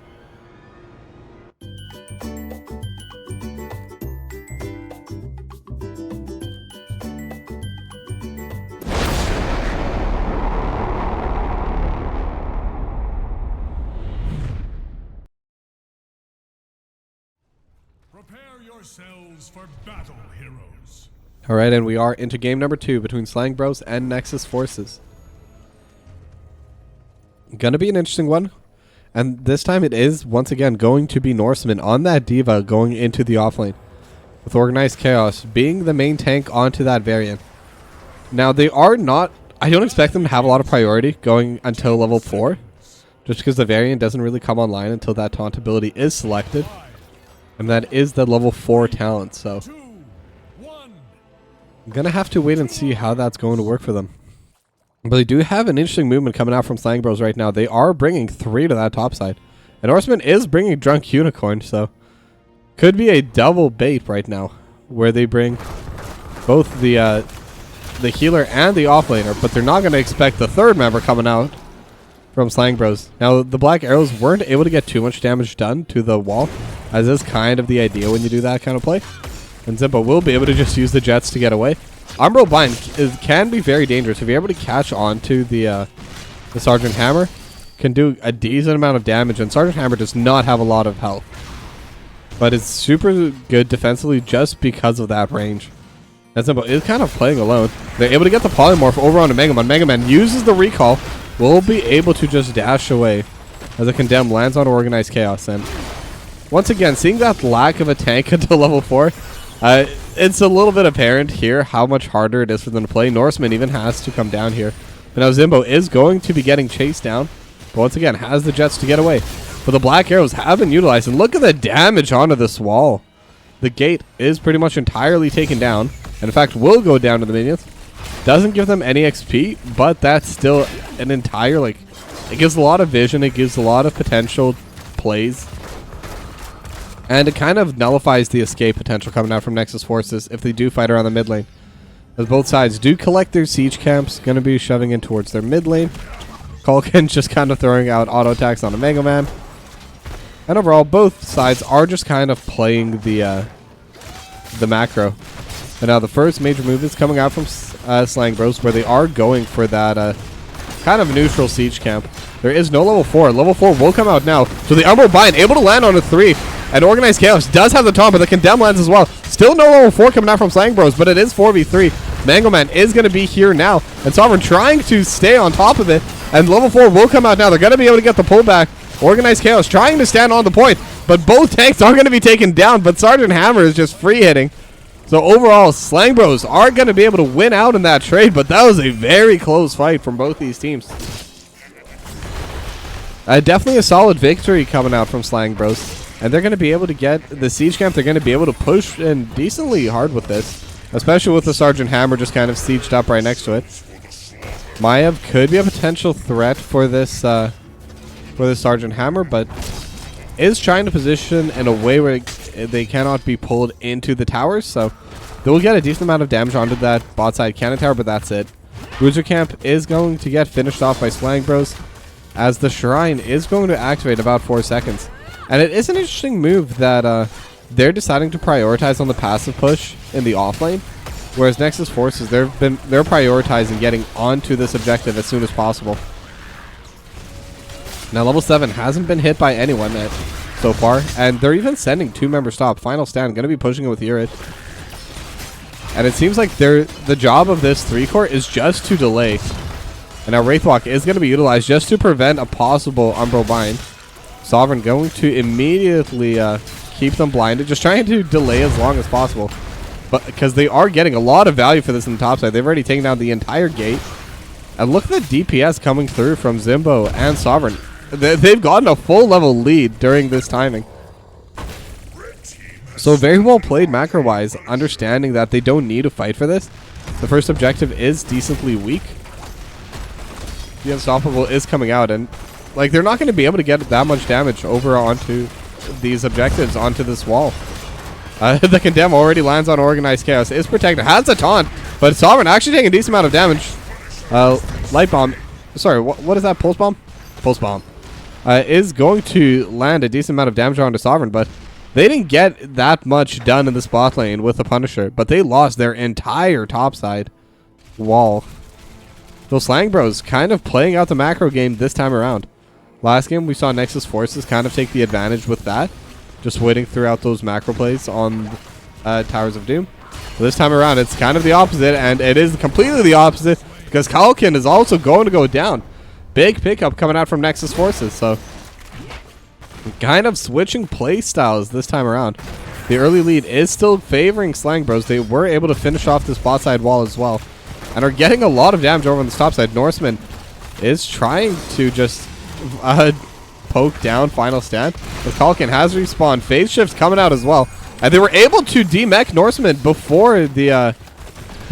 Prepare yourselves for battle, heroes. Alright, and we are into game number 2 between Slang Bros and Nexus Forces. Gonna be an interesting one. And this time it is, once again, going to be Norseman on that D.Va going into the offlane, with Organized Chaos being the main tank onto that Variant. Now, they are not... I don't expect them to have a lot of priority going until level 4, just because the Variant doesn't really come online until that taunt ability is selected. And that is the level 4 talent, so I'm going to have to wait and see how that's going to work for them. But they do have an interesting movement coming out from Slang Bros right now. They are bringing 3 to that top side. And Horseman is bringing Drunk Unicorn, so could be a double bait right now, where they bring both the healer and the offlaner, but they're not going to expect the third member coming out from Slang Bros. Now, the Black Arrows weren't able to get too much damage done to the wall, as is kind of the idea when you do that kind of play. And Zimbo will be able to just use the jets to get away. Umbral Bind can be very dangerous. If you're able to catch onto the Sergeant Hammer, can do a decent amount of damage, and Sergeant Hammer does not have a lot of health. But it's super good defensively just because of that range. And Zimbo is kind of playing alone. They're able to get the Polymorph over onto Mega Man. Mega Man uses the recall, will be able to just dash away as a Condemn lands on Organized Chaos. And once again, seeing that lack of a tank until level 4, it's a little bit apparent here how much harder it is for them to play. Norseman even has to come down here. But now Zimbo is going to be getting chased down, but once again has the jets to get away. But the Black Arrows have been utilized, and look at the damage onto this wall. The gate is pretty much entirely taken down, and in fact will go down to the minions. Doesn't give them any XP, but that's still an entire, it gives a lot of vision, it gives a lot of potential plays. And it kind of nullifies the escape potential coming out from Nexus Forces if they do fight around the mid lane. As both sides do collect their siege camps, going to be shoving in towards their mid lane. Kalkin just kind of throwing out auto attacks on a Mega Man. And overall, both sides are just kind of playing the macro. And now the first major move is coming out from Slang Bros, where they are going for that kind of neutral siege camp. There is no level 4. Level 4 will come out now. So the Umbral Bind able to land on a 3. And Organized Chaos does have the taunt, but the Condemn lands as well. Still no level 4 coming out from Slang Bros, but it is 4v3. Mango Man is going to be here now. And Sovereign trying to stay on top of it. And level 4 will come out now. They're going to be able to get the pullback. Organized Chaos trying to stand on the point. But both tanks are going to be taken down. But Sergeant Hammer is just free hitting. So overall, Slang Bros are going to be able to win out in that trade, but that was a very close fight from both these teams. Definitely a solid victory coming out from Slang Bros. And they're going to be able to get the siege camp. They're going to be able to push in decently hard with this. Especially with the Sergeant Hammer just kind of sieged up right next to it. Maiev could be a potential threat for this Sergeant Hammer, but is trying to position in a way where they cannot be pulled into the towers. So they will get a decent amount of damage onto that bot side cannon tower, but that's it. Bruiser camp is going to get finished off by Slang Bros, as the Shrine is going to activate in about 4 seconds. And it is an interesting move that they're deciding to prioritize on the passive push in the off lane, whereas Nexus Forces, they're prioritizing getting onto this objective as soon as possible. Now level 7 hasn't been hit by anyone so far, and they're even sending 2-member stop. Final stand going to be pushing it with Urid. And it seems like the job of this 3-core is just to delay. And now Wraithwalk is going to be utilized just to prevent a possible Umbral Bind. Sovereign going to immediately keep them blinded, just trying to delay as long as possible. But because they are getting a lot of value for this in the top side. They've already taken down the entire gate. And look at the DPS coming through from Zimbo and Sovereign. They've gotten a full level lead during this timing. So very well played macro-wise, understanding that they don't need to fight for this. The first objective is decently weak. The Unstoppable is coming out, and like they're not going to be able to get that much damage over onto these objectives, onto this wall. The Condemn already lands on Organized Chaos. Is protected. Has a taunt, but Sovereign actually taking a decent amount of damage. Light Bomb. Sorry, what is that? Pulse Bomb? Pulse Bomb. Is going to land a decent amount of damage onto Sovereign, but they didn't get that much done in the spot lane with the Punisher, but they lost their entire topside wall. Those Slang Bros kind of playing out the macro game this time around. Last game, we saw Nexus Forces kind of take the advantage with that. Just waiting throughout those macro plays on Towers of Doom. But this time around, it's kind of the opposite, and it is completely the opposite because Kalkin is also going to go down. Big pickup coming out from Nexus Forces, so kind of switching play styles this time around. The early lead is still favoring Slang Bros. They were able to finish off this bot side wall as well, and are getting a lot of damage over on the top side. Norseman is trying to just poke down Final Stand, but Kalkin has respawned. Phase Shift's coming out as well, and they were able to demech Norseman before the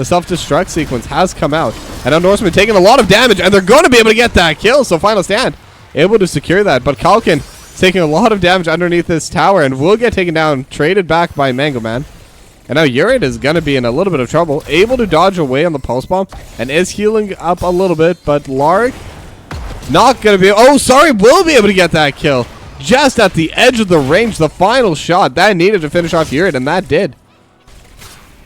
self-destruct sequence has come out. And now Norseman taking a lot of damage, and they're going to be able to get that kill, so Final Stand able to secure that, but Kalkin taking a lot of damage underneath this tower and will get taken down, traded back by Mango Man. And now Urid is going to be in a little bit of trouble, able to dodge away on the pulse bomb, and is healing up a little bit, but Lark not going to be, oh sorry, will be able to get that kill. Just at the edge of the range, the final shot that needed to finish off Urid, and that did.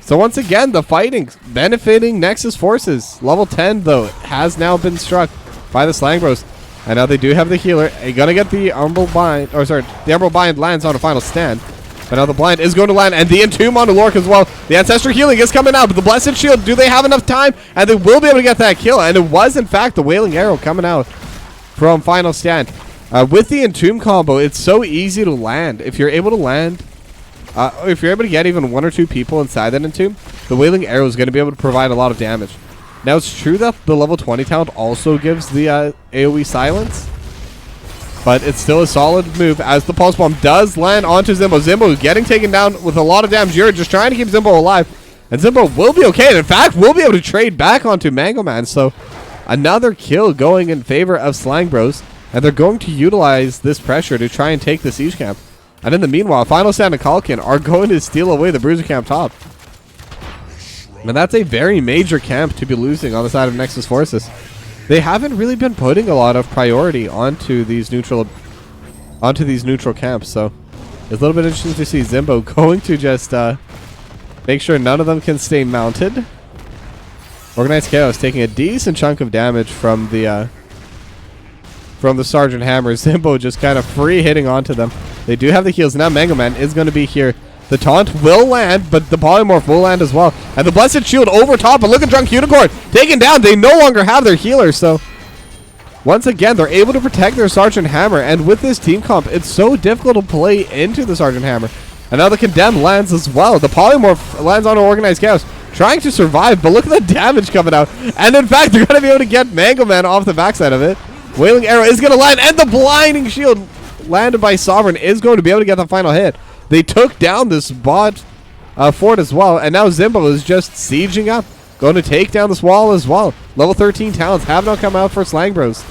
So once again, the fighting benefiting Nexus Forces. Level 10 though has now been struck by the Slang Bros. And now they do have the healer. They're gonna get the Umbral Bind, or sorry, the Umbral Bind lands on a Final Stand. But now the blind is going to land, and the Entomb on Lork as well. The Ancestral Healing is coming out, but the Blessed Shield, do they have enough time? And they will be able to get that kill, and it was in fact the Wailing Arrow coming out from Final Stand. With the Entomb combo, it's so easy to land. If you're able to land, if you're able to get even 1 or 2 people inside that Entomb, the Wailing Arrow is going to be able to provide a lot of damage. Now, it's true that the level 20 talent also gives the AoE silence, but it's still a solid move as the Pulse Bomb does land onto Zimbo. Zimbo getting taken down with a lot of damage. You're just trying to keep Zimbo alive, and Zimbo will be okay. And in fact, will be able to trade back onto Mango Man. So another kill going in favor of Slang Bros, and they're going to utilize this pressure to try and take the siege camp. And in the meanwhile, Final Stand and Kalkin are going to steal away the Bruiser camp top. And that's a very major camp to be losing on the side of Nexus Forces. They haven't really been putting a lot of priority onto these neutral camps, so it's a little bit interesting to see Zimbo going to just make sure none of them can stay mounted. Organized Chaos taking a decent chunk of damage from the Sergeant Hammer. Zimbo just kind of free hitting onto them. They do have the heals. Now Mango Man is going to be here. The taunt will land, but the polymorph will land as well. And the Blessed Shield over top, but look at Drunk Unicorn taken down. They no longer have their healers, so once again, they're able to protect their Sergeant Hammer. And with this team comp, it's so difficult to play into the Sergeant Hammer. And now the Condemn lands as well. The Polymorph lands on Organized Chaos, trying to survive, but look at the damage coming out. And in fact, they're going to be able to get Mango Man off the backside of it. Wailing Arrow is going to land, and the Blinding Shield landed by Sovereign is going to be able to get the final hit. They took down this bot fort as well, and now Zimbo is just sieging up, going to take down this wall as well. Level 13 talents have not come out for Slang Bros.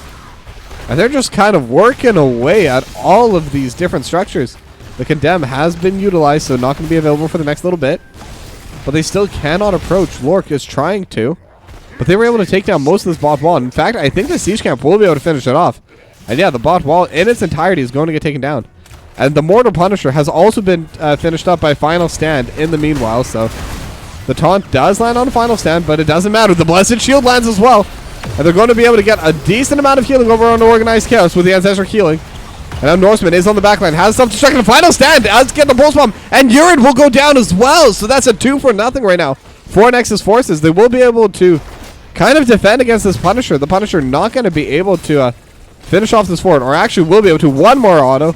And they're just kind of working away at all of these different structures. The Condemn has been utilized, so not going to be available for the next little bit. But they still cannot approach. Lork is trying to. But they were able to take down most of this bot wall. In fact, I think the Siege Camp will be able to finish it off. And yeah, the bot wall in its entirety is going to get taken down. And the Mortal Punisher has also been finished up by Final Stand in the meanwhile. So the taunt does land on Final Stand, but it doesn't matter. The Blessed Shield lands as well. And they're going to be able to get a decent amount of healing over on Organized Chaos with the Ancestral Healing. And now Norseman is on the backline, has self-destruct, and Final Stand. Let's get the Pulse Bomb, and Urid will go down as well. So that's a 2-for-0 right now for Nexus Forces. They will be able to kind of defend against this Punisher. The Punisher not going to be able to finish off this fort, or actually will be able to. One more auto.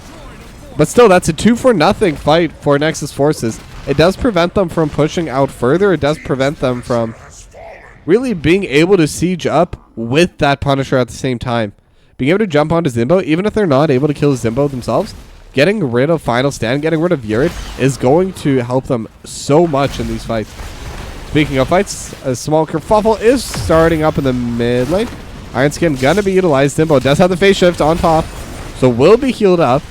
But still, that's a 2-for-0 fight for Nexus Forces. It does prevent them from pushing out further. It does prevent them from really being able to siege up with that Punisher at the same time. Being able to jump onto Zimbo, even if they're not able to kill Zimbo themselves, getting rid of Final Stand, getting rid of Urid is going to help them so much in these fights. Speaking of fights, a small kerfuffle is starting up in the mid lane. Iron Skin gonna be utilized. Zimbo does have the phase shift on top, so will be healed up.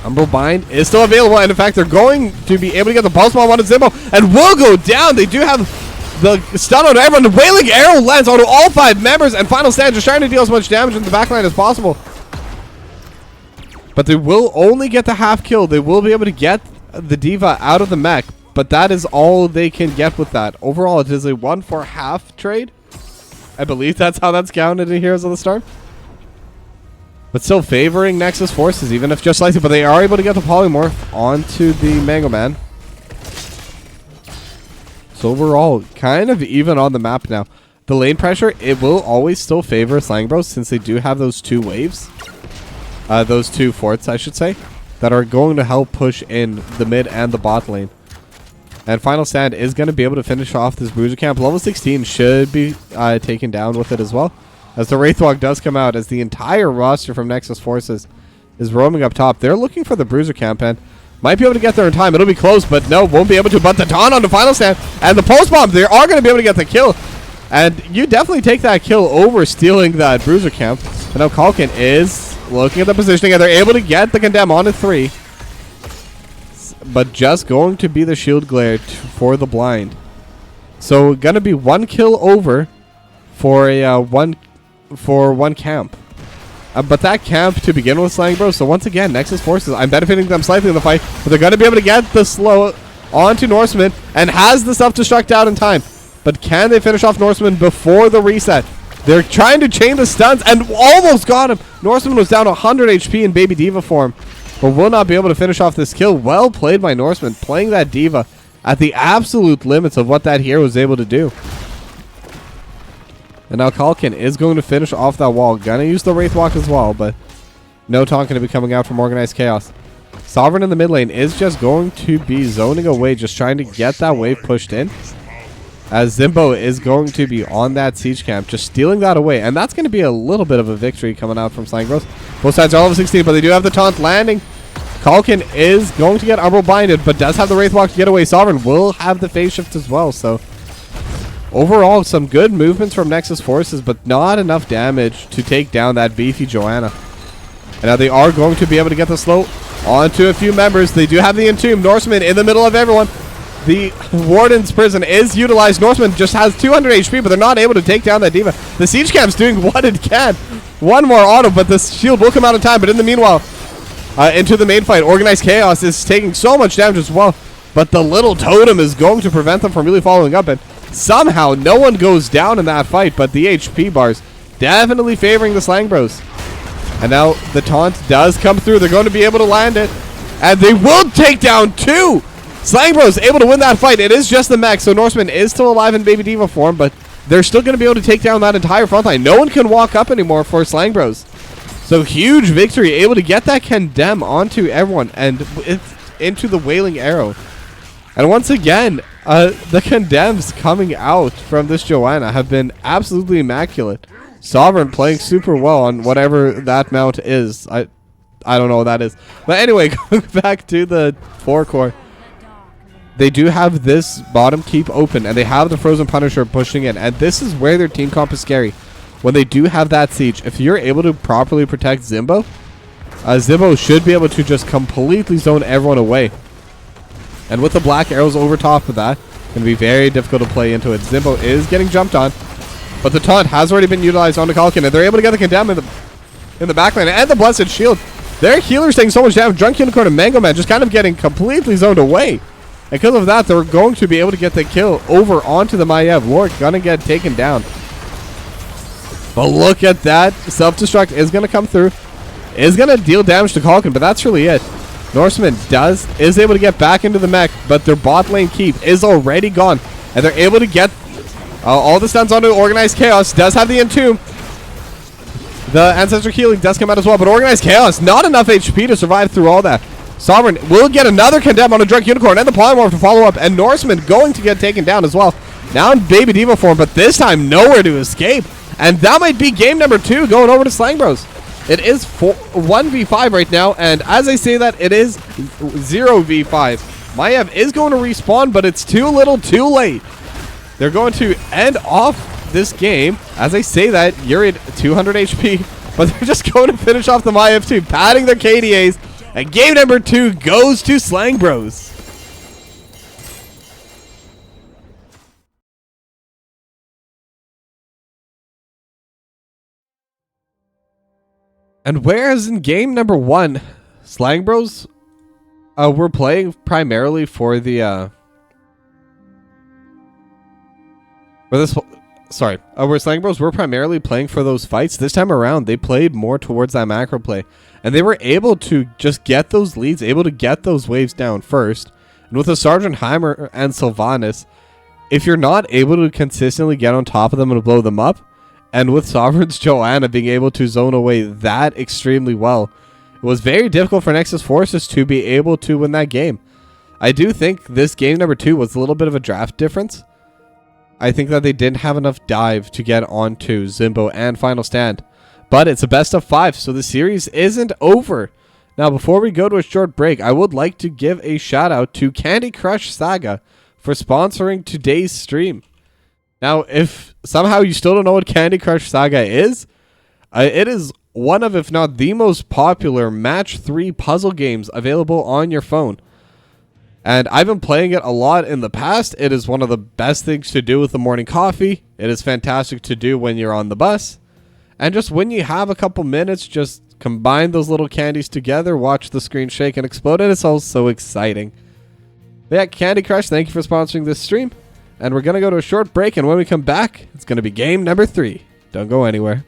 Umbral Bind is still available, and in fact, they're going to be able to get the Pulse Bomb onto Zimbo, and will go down. They do have the stun on everyone. The Wailing Arrow lands onto all 5 members, and Final Stand just trying to deal as much damage in the backline as possible. But they will only get the half kill. They will be able to get the Diva out of the mech, but that is all they can get with that. Overall, it is a 1-for-half trade. I believe that's how that's counted in Heroes of the Storm. But still favoring Nexus Forces, even if just slightly. But they are able to get the Polymorph onto the Mango Man. So overall, kind of even on the map now. The lane pressure, it will always still favor Slang Bros, since they do have those 2 waves. Those 2 forts, I should say, that are going to help push in the mid and the bot lane. And Final Stand is going to be able to finish off this Bruiser Camp. Level 16 should be taken down with it as well, as the Wraithwalk does come out, as the entire roster from Nexus Forces is roaming up top. They're looking for the Bruiser Camp, and might be able to get there in time. It'll be close, but no, won't be able to. But the taunt on the Final Stand and the Pulse Bomb, they are going to be able to get the kill. And you definitely take that kill over stealing that Bruiser Camp. And now Kalkin is looking at the positioning, and they're able to get the Condemn on to 3. But just going to be the Shield Glare for the blind. So going to be 1 kill over for a one camp. But that camp to begin with, Slang Bros. So once again, Nexus Forces, I'm benefiting them slightly in the fight, but they're going to be able to get the slow onto Norseman, and has the self-destruct out in time. But can they finish off Norseman before the reset? They're trying to chain the stuns, and almost got him. Norseman was down 100 HP in Baby Diva form, but will not be able to finish off this kill. Well played by Norseman, playing that Diva at the absolute limits of what that hero was able to do. And now Kalkin is going to finish off that wall. Gonna use the Wraithwalk as well, but no taunt going to be coming out from Organized Chaos. Sovereign in the mid lane is just going to be zoning away, just trying to get that wave pushed in. As Zimbo is going to be on that siege camp, just stealing that away. And that's going to be a little bit of a victory coming out from Slang Bros. Both sides are level 16, but they do have the taunt landing. Kalkin is going to get Umbral Binded, but does have the Wraithwalk to get away. Sovereign will have the phase shift as well, so overall, some good movements from Nexus Forces, but not enough damage to take down that beefy Joanna. And now they are going to be able to get the slow onto a few members. They do have the Entomb. Norseman in the middle of everyone. The Warden's Prison is utilized. Norseman just has 200 HP, but they're not able to take down that Diva. The Siege Camp's doing what it can. One more auto, but the shield will come out in time. But in the meanwhile, into the main fight, Organized Chaos is taking so much damage as well. But the little totem is going to prevent them from really following up. And somehow, no one goes down in that fight, but the HP bars definitely favoring the Slang Bros. And now the taunt does come through. They're going to be able to land it. And they will take down 2. Slang Bros able to win that fight. It is just the mech, so Norseman is still alive in Baby Diva form, but they're still going to be able to take down that entire front line. No one can walk up anymore for Slang Bros. So huge victory, able to get that Condemn onto everyone. And it's into the Wailing Arrow. And once again, the condemns coming out from this Joanna have been absolutely immaculate. Sovereign playing super well on whatever that mount is. I don't know what that is. But anyway, going back to the 4-core. They do have this bottom keep open, and they have the Frozen Punisher pushing in. And this is where their team comp is scary. When they do have that siege, if you're able to properly protect Zimbo, Zimbo should be able to just completely zone everyone away. And with the black arrows over top of that, it's going to be very difficult to play into it. Zimbo is getting jumped on, but the taunt has already been utilized on the Kalkin, and they're able to get the condemn in the backline and the Blessed Shield. Their healer's taking so much damage. Drunk Unicorn and Mango Man just kind of getting completely zoned away. And because of that, they're going to be able to get the kill over onto the Maiev. Lorik gonna get taken down. But look at that. Self-destruct is going to come through. Is going to deal damage to Kalkin, but that's really it. Norseman is able to get back into the mech, but their bot lane keep is already gone. And they're able to get all the stuns onto Organized Chaos. Does have the Entomb. The Ancestor Healing does come out as well, but Organized Chaos, not enough HP to survive through all that. Sovereign will get another condemn on a Drunk Unicorn and the Polymorph to follow up, and Norseman going to get taken down as well. Now in Baby Diva form, but this time nowhere to escape. And that might be game number 2 going over to Slang Bros. It is 1v5 right now, and as I say that, it is 0v5. Maiev is going to respawn, but it's too little too late. They're going to end off this game. As I say that, you're at 200 HP, but they're just going to finish off the Maiev 2, padding their KDAs, and game number 2 goes to Slang Bros. And whereas in game number 1, Slang Bros were playing primarily for the where Slang Bros were primarily playing for those fights, this time around they played more towards that macro play, and they were able to just get those leads, able to get those waves down first. And with a Sergeant Heimer and Sylvanas, if you're not able to consistently get on top of them and blow them up, and with Sovereign's Joanna being able to zone away that extremely well, it was very difficult for Nexus Forces to be able to win that game. I do think this game number 2 was a little bit of a draft difference. I think that they didn't have enough dive to get onto Zimbo and Final Stand. But it's a best of 5, so the series isn't over. Now, before we go to a short break, I would like to give a shout out to Candy Crush Saga for sponsoring today's stream. Now, if somehow you still don't know what Candy Crush Saga is, it is one of, if not the most popular match 3 puzzle games available on your phone. And I've been playing it a lot in the past. It is one of the best things to do with the morning coffee. It is fantastic to do when you're on the bus. And just when you have a couple minutes, just combine those little candies together, watch the screen shake and explode, and it's all so exciting. But yeah, Candy Crush, thank you for sponsoring this stream. And we're going to go to a short break, and when we come back, it's going to be game number 3. Don't go anywhere.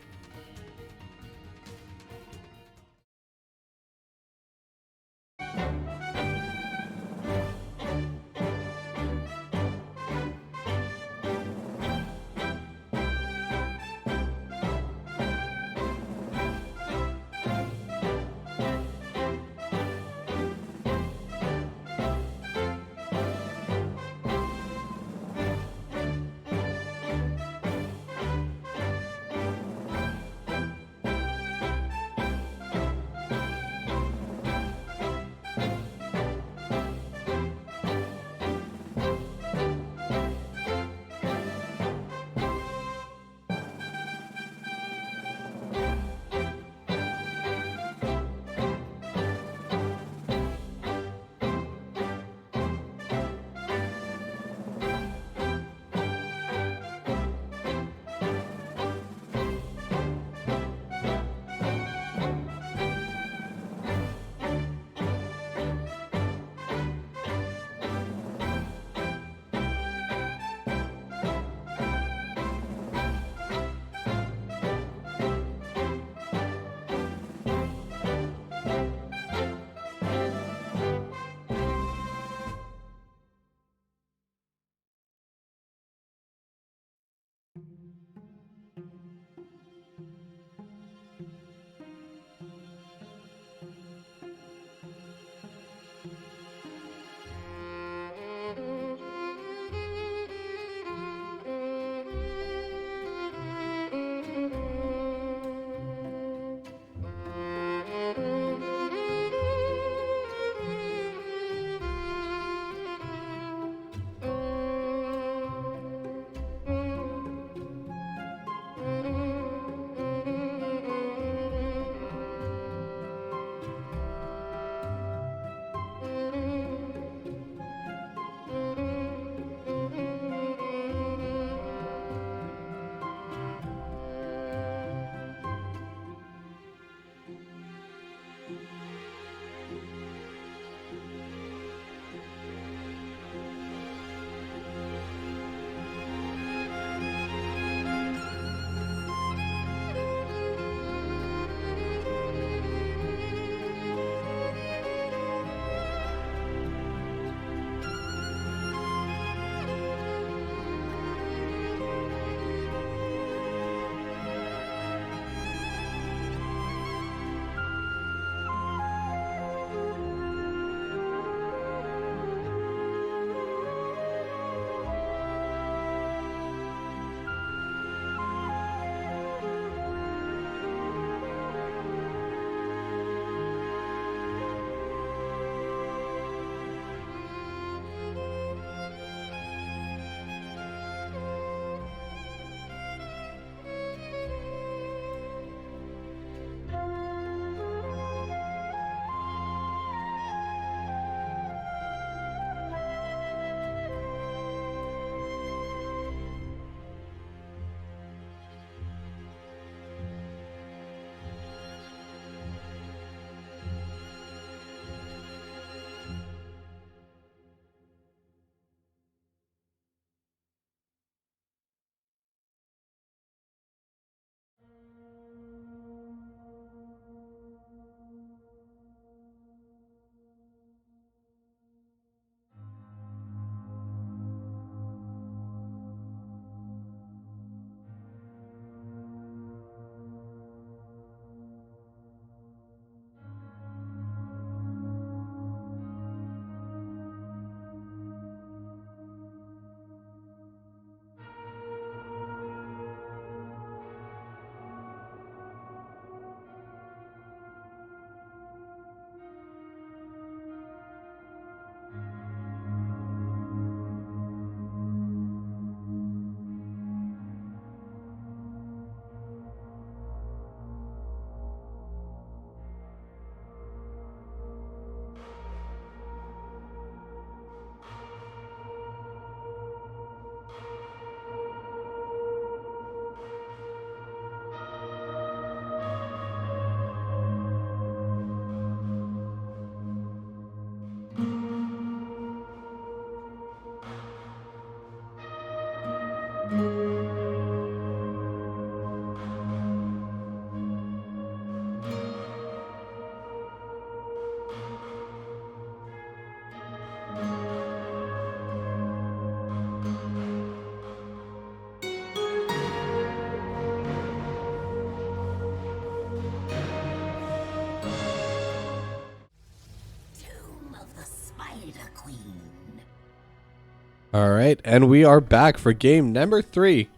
Alright, and we are back for game number 3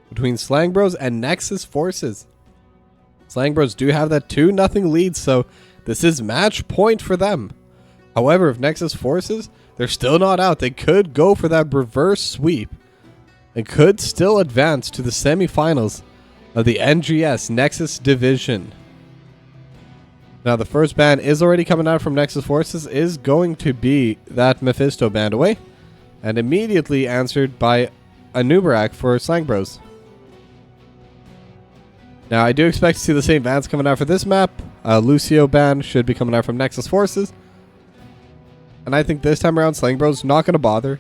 between Slang Bros and Nexus Forces. Slang Bros do have that 2-0 lead, so this is match point for them. However, if Nexus Forces, they're still not out. They could go for that reverse sweep and could still advance to the semifinals of the NGS Nexus division. Now, the first ban is already coming out from Nexus Forces, is going to be that Mephisto banned away, and immediately answered by a Nubarak for Slang Bros. Now, I do expect to see the same bans coming out for this map. Lucio ban should be coming out from Nexus Forces. And I think this time around, Slang Bros not going to bother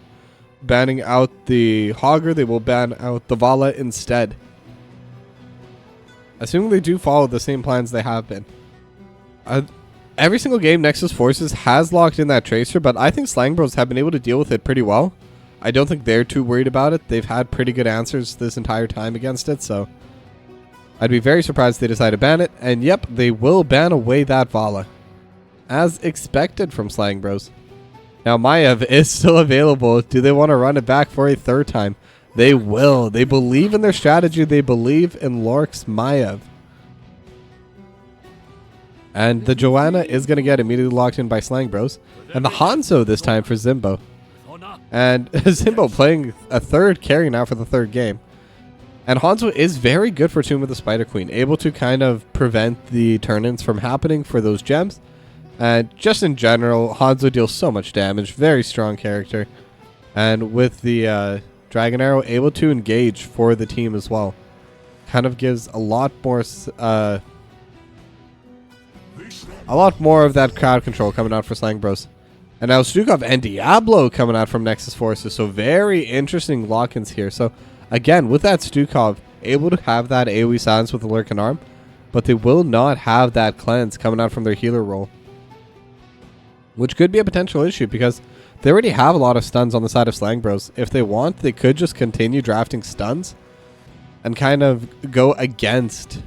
banning out the Hogger. They will ban out the Vala instead. Assuming they do follow the same plans they have been. Every single game, Nexus Forces has locked in that Tracer, but I think Slang Bros have been able to deal with it pretty well. I don't think they're too worried about it. They've had pretty good answers this entire time against it, so I'd be very surprised if they decide to ban it. And yep, they will ban away that Vala, as expected from Slang Bros. Now, Maiev is still available. Do they want to run it back for a third time? They will. They believe in their strategy. They believe in Lork's Maiev. And the Joanna is going to get immediately locked in by Slang Bros. And the Hanzo this time for Zimbo. And Zimbo playing a third carry now for the third game. And Hanzo is very good for Tomb of the Spider Queen. Able to kind of prevent the turn-ins from happening for those gems. And just in general, Hanzo deals so much damage. Very strong character. And with the Dragon Arrow, able to engage for the team as well. Kind of gives a lot more of that crowd control coming out for Slang Bros. And now Stukov and Diablo coming out from Nexus Forces. So very interesting lock-ins here. So again, with that Stukov, able to have that AoE silence with the Lurking Arm. But they will not have that cleanse coming out from their healer role. Which could be a potential issue because they already have a lot of stuns on the side of Slang Bros. If they want, they could just continue drafting stuns. And kind of go against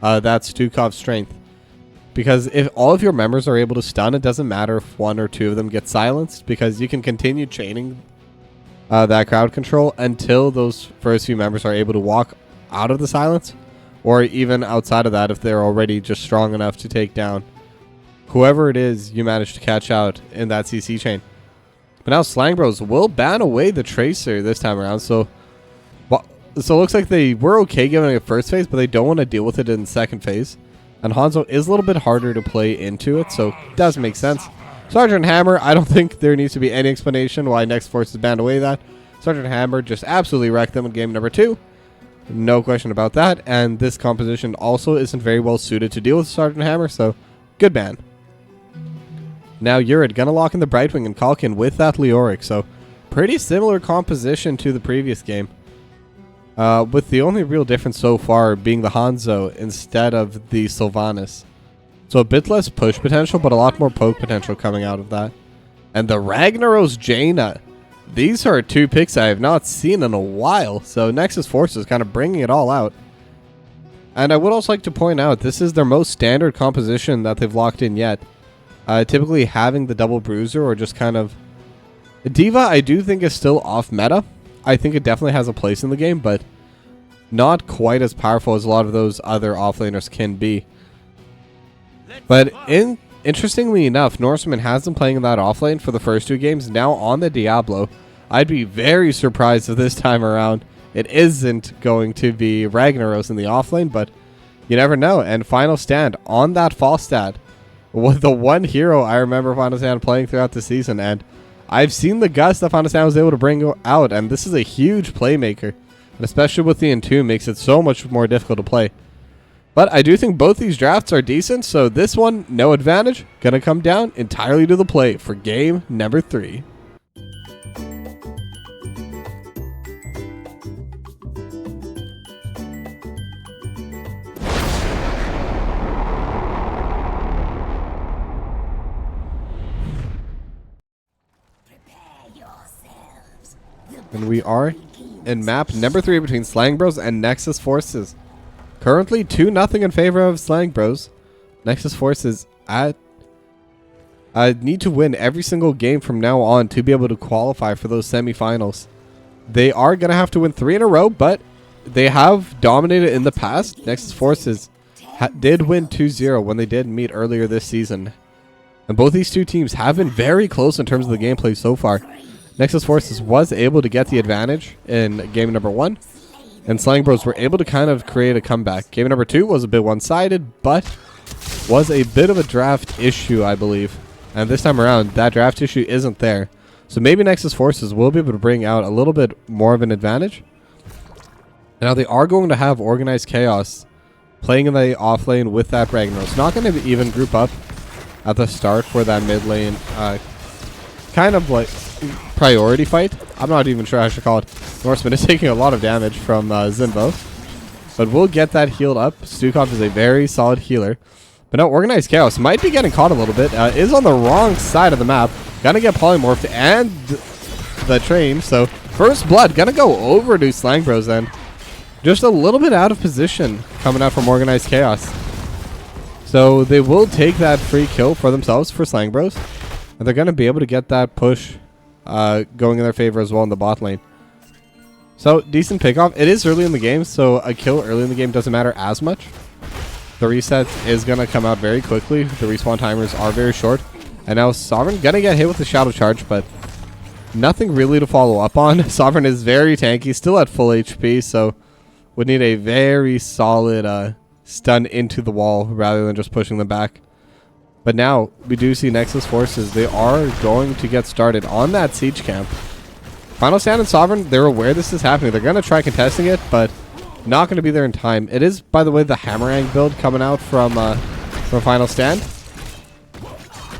that Stukov's strength. Because if all of your members are able to stun, it doesn't matter if one or two of them get silenced, because you can continue chaining that crowd control until those first few members are able to walk out of the silence, or even outside of that if they're already just strong enough to take down whoever it is you manage to catch out in that CC chain. But now Slang Bros will ban away the Tracer this time around, so it looks like they were okay giving it first phase, but they don't want to deal with it in second phase. And Hanzo is a little bit harder to play into it, so it does make sense. Sergeant Hammer, I don't think there needs to be any explanation why Next Forces banned away that. Sergeant Hammer just absolutely wrecked them in game number 2. No question about that. And this composition also isn't very well suited to deal with Sergeant Hammer, so good ban. Now Urid gonna lock in the Brightwing and Kalkin with that Leoric, so pretty similar composition to the previous game. With the only real difference so far being the Hanzo instead of the Sylvanas. So a bit less push potential, but a lot more poke potential coming out of that. And the Ragnaros Jaina. These are two picks I have not seen in a while. So Nexus Forces kind of bringing it all out. And I would also like to point out, this is their most standard composition that they've locked in yet. Typically having the double bruiser or just kind of... Diva I do think is still off meta. I think it definitely has a place in the game, but not quite as powerful as a lot of those other offlaners can be. But interestingly enough, Norseman has been playing in that offlane for the first 2 games. Now on the Diablo, I'd be very surprised if this time around it isn't going to be Ragnaros in the offlane, but you never know. And Final Stand on that Falstad, with the one hero I remember Final Stand playing throughout the season, and I've seen the guts that Final Stand was able to bring out, and this is a huge playmaker. And especially with the Entomb, makes it so much more difficult to play. But I do think both these drafts are decent, so this one, no advantage. Gonna come down entirely to the play for game number 3. And we are in map number 3 between Slang Bros and Nexus Forces. Currently 2-0 in favor of Slang Bros. Nexus Forces at need to win every single game from now on to be able to qualify for those semifinals. They are going to have to win 3 in a row, but they have dominated in the past. Nexus Forces did win 2-0 when they did meet earlier this season. And both these two teams have been very close in terms of the gameplay so far. Nexus Forces was able to get the advantage in game number 1. And Slang Bros were able to kind of create a comeback. Game number 2 was a bit one-sided, but was a bit of a draft issue, I believe. And this time around, that draft issue isn't there. So maybe Nexus Forces will be able to bring out a little bit more of an advantage. Now they are going to have Organized Chaos playing in the off lane with that Ragnaros. Not going to even group up at the start for that mid lane kind of like priority fight. I'm not even sure how I should call it. Norseman is taking a lot of damage from Zimbo. But we'll get that healed up. Stukov is a very solid healer. But now Organized Chaos might be getting caught a little bit. Is on the wrong side of the map. Gonna get polymorphed and the train. So first blood gonna go over to Slang Bros then. Just a little bit out of position coming out from Organized Chaos. So they will take that free kill for themselves for Slang Bros. And they're gonna be able to get that push going in their favor as well in the bot lane. So decent pickoff. It is early in the game, so a kill early in the game doesn't matter as much. The reset is gonna come out very quickly. The respawn timers are very short. And now Sovereign gonna get hit with the Shadow Charge, but nothing really to follow up on. Sovereign is very tanky, still at full HP, so would need a very solid stun into the wall rather than just pushing them back. But now we do see Nexus Forces. They are going to get started on that siege camp. Final Stand and Sovereign, they're aware this is happening. They're gonna try contesting it, but not gonna be there in time. It is, by the way, the Hammerang build coming out from Final Stand.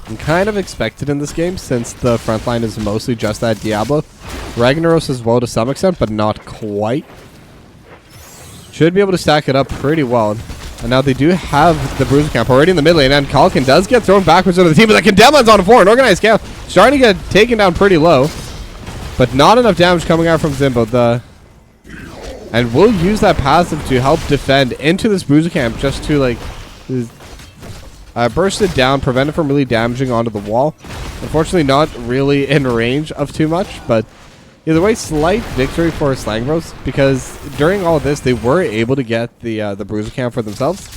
And kind of expected in this game since the front line is mostly just that Diablo. Ragnaros as well to some extent, but not quite. Should be able to stack it up pretty well. And now they do have the Bruiser Camp already in the mid lane, and Kalkin does get thrown backwards into the team, but the Condemned's on the floor, and Organized Chaos starting to get taken down pretty low. But not enough damage coming out from Zimbo. And we'll use that passive to help defend into this Bruiser Camp just to like burst it down, prevent it from really damaging onto the wall. Unfortunately, not really in range of too much, but either way, slight victory for Slang Bros, because during all of this, they were able to get the Bruiser Camp for themselves.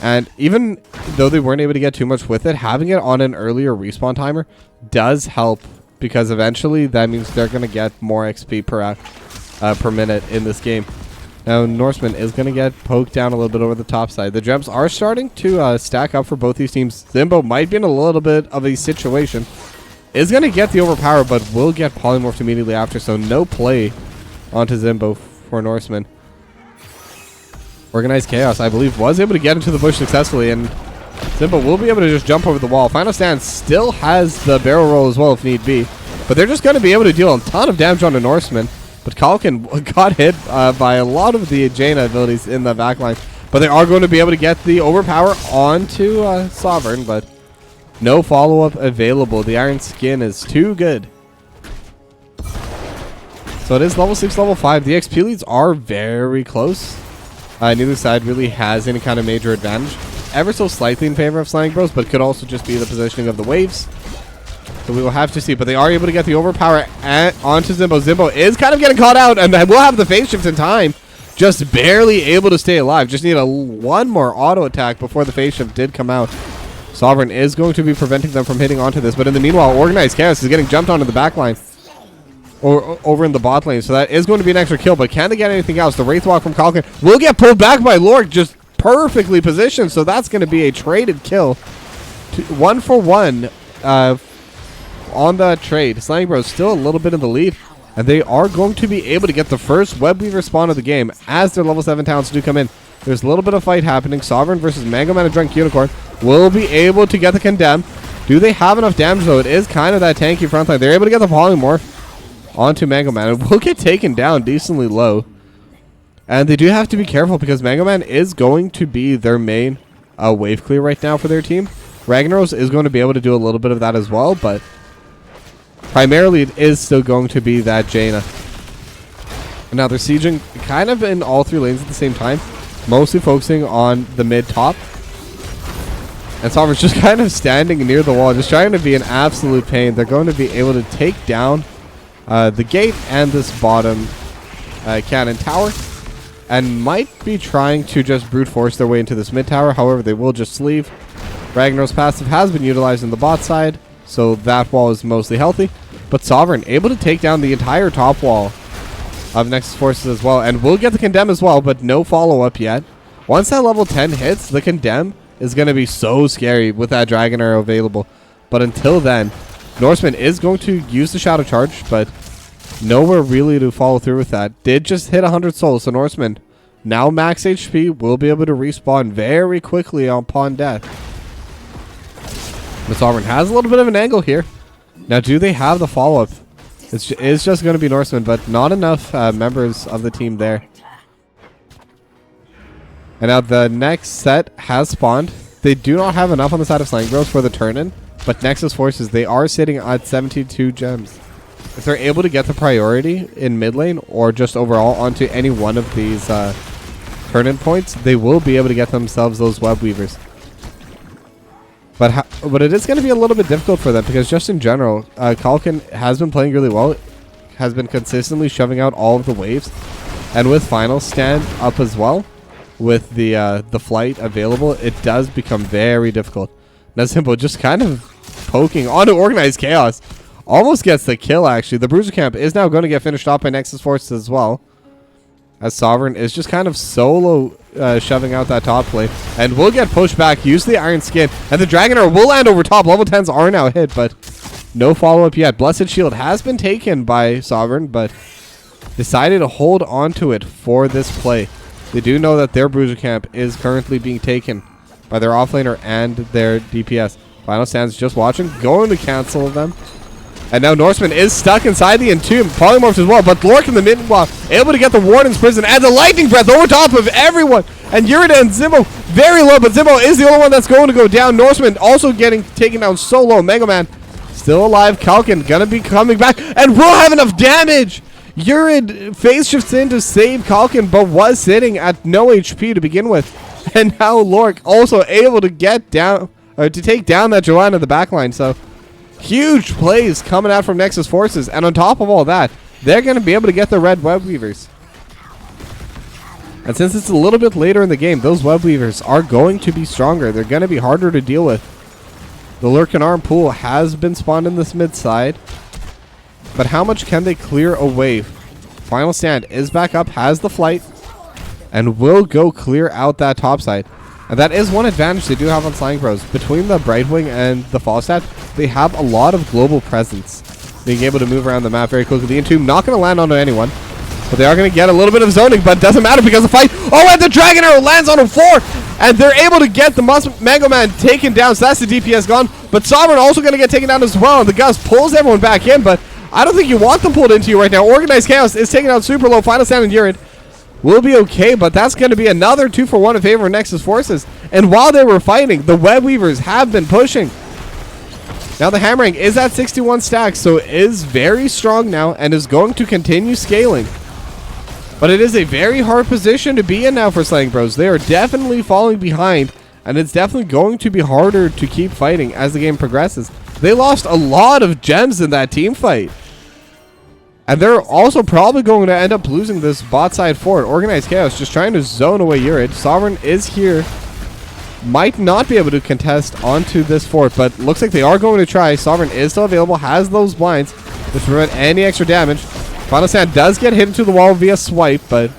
And even though they weren't able to get too much with it, having it on an earlier respawn timer does help, because eventually that means they're going to get more XP per minute in this game. Now, Norseman is going to get poked down a little bit over the top side. The gems are starting to stack up for both these teams. Zimbo might be in a little bit of a situation. Is going to get the overpower, but will get polymorphed immediately after, so no play onto Zimbo for Norseman. Organized Chaos, I believe, was able to get into the bush successfully, and Zimbo will be able to just jump over the wall. Final Stand still has the barrel roll as well if need be, but they're just going to be able to deal a ton of damage onto Norseman. But Kalkin got hit by a lot of the Jaina abilities in the backline. But they are going to be able to get the overpower onto Sovereign, but no follow-up available. The Iron Skin is too good. So it is level 6, level 5. The XP leads are very close. Neither side really has any kind of major advantage. Ever so slightly in favor of Slang Bros, but could also just be the positioning of the waves. So we will have to see, but they are able to get the overpower onto Zimbo. Zimbo is kind of getting caught out, and we'll have the phase shift in time. Just barely able to stay alive. Just need one more auto attack before the phase shift did come out. Sovereign is going to be preventing them from hitting onto this, but in the meanwhile, Organized Chaos is getting jumped onto the back line. Or over in the bot lane, so that is going to be an extra kill, but can they get anything else? The Wraith Walk from Kalkin will get pulled back by Lork, just perfectly positioned, so that's going to be a traded kill. 1 for 1 on the trade. Slang Bros still a little bit in the lead, and they are going to be able to get the first Web Weaver spawn of the game as their level 7 talents do come in. There's a little bit of fight happening. Sovereign versus Mango Man and Drunk Unicorn will be able to get the Condemn. Do they have enough damage, though? It is kind of that tanky front line. They're able to get the Polymorph onto Mango Man, and will get taken down decently low. And they do have to be careful, because Mango Man is going to be their main wave clear right now for their team. Ragnaros is going to be able to do a little bit of that as well, but primarily it is still going to be that Jaina. And now they're sieging kind of in all 3 lanes at the same time, mostly focusing on the mid top. And Sovereign's just kind of standing near the wall, just trying to be an absolute pain. They're going to be able to take down the gate and this bottom cannon tower, and might be trying to just brute force their way into this mid tower. However, they will just leave. Ragnar's passive has been utilized in the bot side, so that wall is mostly healthy. But Sovereign able to take down the entire top wall of Nexus forces as well, and will get the condemn as well, but no follow-up yet. Once that level 10 hits, the condemn is going to be so scary with that dragon arrow available. But until then, Norseman is going to use the shadow charge, but nowhere really to follow through with that. Did just hit 100 souls, so Norseman, now max HP, will be able to respawn very quickly upon death. But Sovereign has a little bit of an angle here. Now, do they have the follow-up? It's just going to be Norseman, but not enough members of the team there. And now the next set has spawned. They do not have enough on the side of Slang Bros for the turn-in, but Nexus forces, they are sitting at 72 gems. If they're able to get the priority in mid lane or just overall onto any one of these turn-in points, they will be able to get themselves those web weavers. But it is going to be a little bit difficult for them, because just in general, Kalkin has been playing really well, has been consistently shoving out all of the waves, and with final stand up as well, with the flight available, it does become very difficult. Now Simple just kind of poking onto Organized Chaos. Almost gets the kill, actually. The Bruiser Camp is now going to get finished off by Nexus Forces as well, as Sovereign is just kind of solo shoving out that top lane, and will get pushed back, use the Iron Skin, and the Dragon Arrow will land over top. Level 10s are now hit, but no follow-up yet. Blessed Shield has been taken by Sovereign, but decided to hold on to it for this play. They do know that their Bruiser Camp is currently being taken by their offlaner and their DPS. Final Stand's just watching, going to cancel them. And now Norseman is stuck inside the Entomb. Polymorphs as well, but Lork in the meanwhile able to get the Warden's Prison and the Lightning Breath over top of everyone. And Yurida and Zimbo very low, but Zimbo is the only one that's going to go down. Norseman also getting taken down so low. Mega Man still alive. Kalkin gonna be coming back and will have enough damage. Yurid phase shifts in to save Kalkin, but was sitting at no HP to begin with. And now Lork also able to get down, or to take down that Joanna in the backline. So huge plays coming out from Nexus Forces, and on top of all that, they're going to be able to get the red web weavers. And since it's a little bit later in the game, those web weavers are going to be stronger. They're going to be harder to deal with. The Lurkin Arm Pool has been spawned in this mid side, but how much can they clear away? Final Stand is back up, has the flight, and will go clear out that top side. And that is one advantage they do have on Slang Bros. Between the Brightwing and the Falstad, they have a lot of global presence, being able to move around the map very quickly. The Entomb not going to land onto anyone, but they are going to get a little bit of zoning, but it doesn't matter because the fight. Oh, and the Dragon Arrow lands on a 4, and they're able to get the Mega Man taken down, so that's the DPS gone. But Sovereign also going to get taken down as well, and the Gus pulls everyone back in, but I don't think you want them pulled into you right now. Organized Chaos is taking out super low. Final Stand and Urid will be okay, but that's going to be another 2-for-1 in favor of Nexus Forces. And while they were fighting, the Web Weavers have been pushing. Now the Hammering is at 61 stacks, so it is very strong now and is going to continue scaling. But it is a very hard position to be in now for Slang Bros. They are definitely falling behind, and it's definitely going to be harder to keep fighting as the game progresses. They lost a lot of gems in that team fight. And they're also probably going to end up losing this bot side fort. Organized Chaos just trying to zone away Urid. Sovereign is here. Might not be able to contest onto this fort, but looks like they are going to try. Sovereign is still available, has those blinds, which prevent any extra damage. Final Stand does get hit into the wall via swipe, but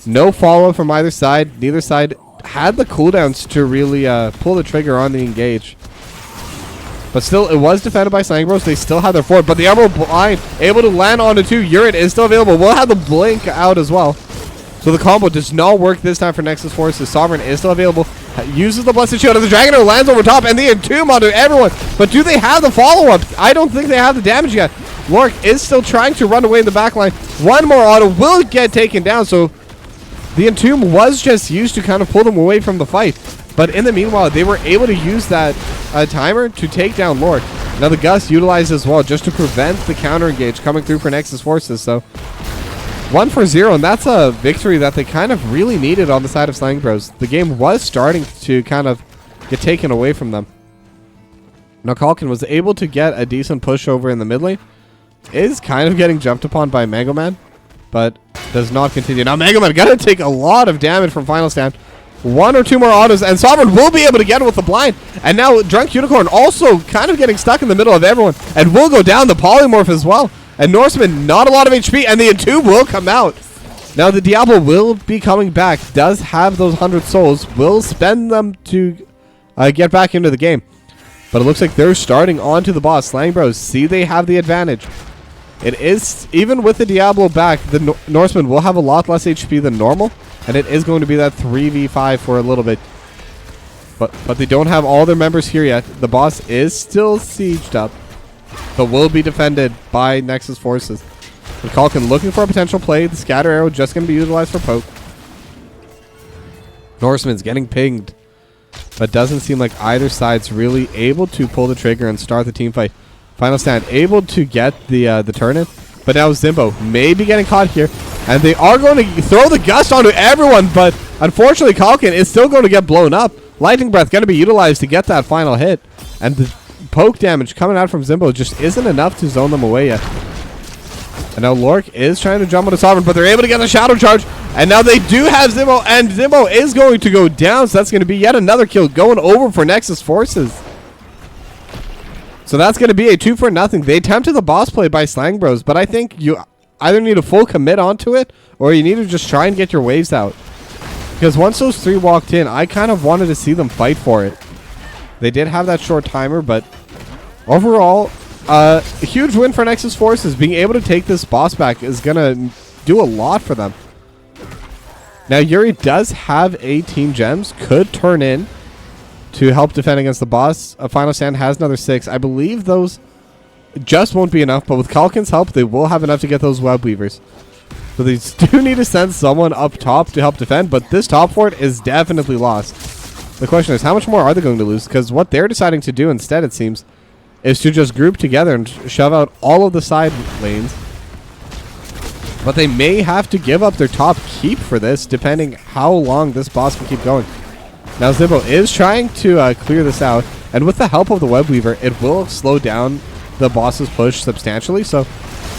no follow-up from either side. Neither side had the cooldowns to really pull the trigger on the engage. But still, it was defended by Slang Bros. They still had their fort, but the Emerald Blind able to land onto 2. Urid is still available. We'll have the Blink out as well. So the combo does not work this time for Nexus Forces. Sovereign is still available. Uses the Blessed Shield, and the Dragon Arrow lands over top, and the Entomb onto everyone. But do they have the follow-up? I don't think they have the damage yet. Lork is still trying to run away in the backline. One more auto will get taken down, so the Entomb was just used to kind of pull them away from the fight. But in the meanwhile, they were able to use that timer to take down Lork. Now the Gus utilized as well just to prevent the counter engage coming through for Nexus Forces. So 1-for-0, and that's a victory that they kind of really needed on the side of Slang Bros. The game was starting to kind of get taken away from them. Now Kalkin was able to get a decent push over in the mid lane. Is kind of getting jumped upon by Mango Man, but does not continue. Now Mango Man gonna take a lot of damage from Final Stand. 1 or 2 more autos, and Sovereign will be able to get it with the blind. And now Drunk Unicorn also kind of getting stuck in the middle of everyone, and will go down the polymorph as well. And Norseman, not a lot of HP, and the Entomb will come out. Now the Diablo will be coming back, does have those 100 souls, will spend them to get back into the game. But it looks like they're starting onto the boss. Slang Bros see they have the advantage. It is, even with the Diablo back, the Norseman will have a lot less HP than normal. And it is going to be that 3v5 for a little bit. But they don't have all their members here yet. The boss is still sieged up, but will be defended by Nexus forces. And Kalkin looking for a potential play. The scatter arrow just going to be utilized for poke. Norseman's getting pinged, but doesn't seem like either side's really able to pull the trigger and start the team fight. Final Stand able to get the turn in, but now Zimbo may be getting caught here, and they are going to throw the gust onto everyone, but unfortunately Kalkin is still going to get blown up. Lightning Breath going to be utilized to get that final hit, and the poke damage coming out from Zimbo just isn't enough to zone them away yet. And now Lork is trying to jump on the Sovereign, but they're able to get the Shadow Charge. And now they do have Zimbo, and Zimbo is going to go down. So that's going to be yet another kill going over for Nexus Forces. So that's going to be a 2-for-0. They attempted the boss play by Slang Bros, but I think you either need a full commit onto it, or you need to just try and get your waves out. Because once those 3 walked in, I kind of wanted to see them fight for it. They did have that short timer, but overall, a huge win for Nexus Forces. Being able to take this boss back is going to do a lot for them. Now, Yuri does have 18 gems. Could turn in to help defend against the boss. A Final Stand has another 6. I believe those just won't be enough, but with Kalkin's help, they will have enough to get those web weavers. So they do need to send someone up top to help defend, but this top fort is definitely lost. The question is, how much more are they going to lose? Because what they're deciding to do instead, it seems, is to just group together and shove out all of the side lanes. But they may have to give up their top keep for this, depending how long this boss can keep going. Now Zimbo is trying to clear this out, and with the help of the web weaver, it will slow down the boss's push substantially. So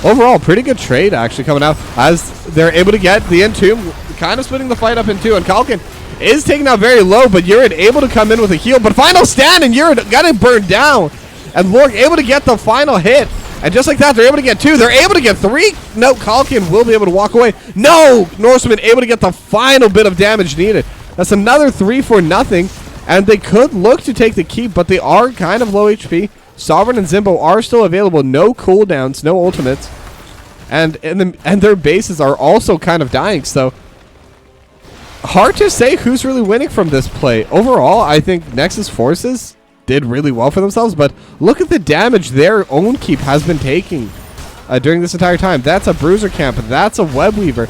overall, pretty good trade actually coming out, as they're able to get the Entomb, kind of splitting the fight up in 2, and Kalkin is taken out very low, but Yurid able to come in with a heal, but Final Stand and Yurid got it burned down, and Lork able to get the final hit, and just like that, they're able to get 2, they're able to get 3, no, Kalkin will be able to walk away, no, Norseman able to get the final bit of damage needed. That's another 3-for-0, and they could look to take the keep, but they are kind of low HP. Sovereign and Zimbo are still available, no cooldowns, no ultimates, and their bases are also kind of dying, so hard to say who's really winning from this play. Overall, I think Nexus Forces did really well for themselves, but look at the damage their own keep has been taking during this entire time. That's a Bruiser Camp, that's a Web Weaver.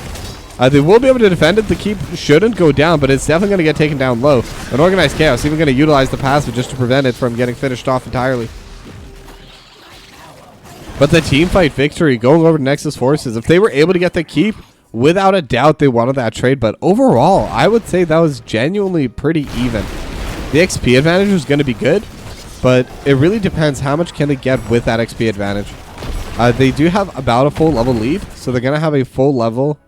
They will be able to defend it. The keep shouldn't go down, but it's definitely going to get taken down low. An Organized Chaos even going to utilize the passive just to prevent it from getting finished off entirely. But the team fight victory going over to Nexus Forces, if they were able to get the keep, without a doubt they wanted that trade. But overall, I would say that was genuinely pretty even. The XP advantage was going to be good, but it really depends how much can they get with that XP advantage. They do have about a full level lead, so they're going to have a full level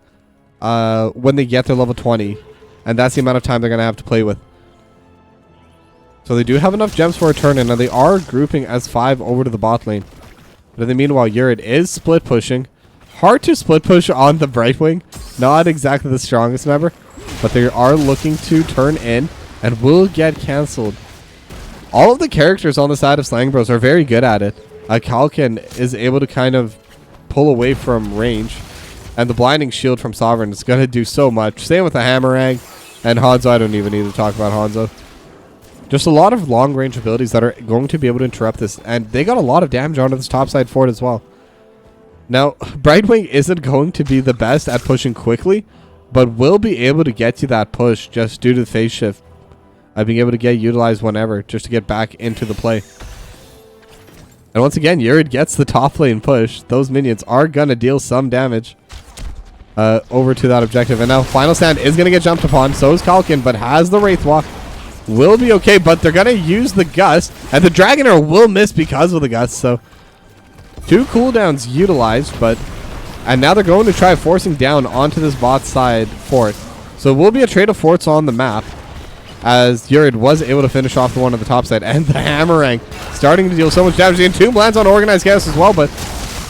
when they get their level 20, and that's the amount of time they're going to have to play with. So they do have enough gems for a turn in, and they are grouping as 5 over to the bot lane. But in the meanwhile, Yurid is split pushing. Hard to split push on the Brightwing. Not exactly the strongest member, but they are looking to turn in and will get cancelled. All of the characters on the side of Slang Bros are very good at it. Kalkin is able to kind of pull away from range, and the Blinding Shield from Sovereign is going to do so much. Same with the Hammerang and Hanzo. I don't even need to talk about Hanzo. Just a lot of long-range abilities that are going to be able to interrupt this, and they got a lot of damage onto this topside fort as well. Now, Brightwing isn't going to be the best at pushing quickly, but will be able to get you that push just due to the phase shift. Being able to get utilized whenever, just to get back into the play. And once again, Yurid gets the top lane push. Those minions are going to deal some damage over to that objective. And now Final Stand is going to get jumped upon. So is Kalkin, but has the Wraith Walk. will be okay, but they're going to use the Gust, and the Dragon Arrow will miss because of the Gust, so 2 cooldowns utilized, and now they're going to try forcing down onto this bot side fort. So it will be a trade of forts on the map, as Yurid was able to finish off the one on the top side, and the Hammerang starting to deal so much damage. The Entomb lands on Organized Chaos as well, but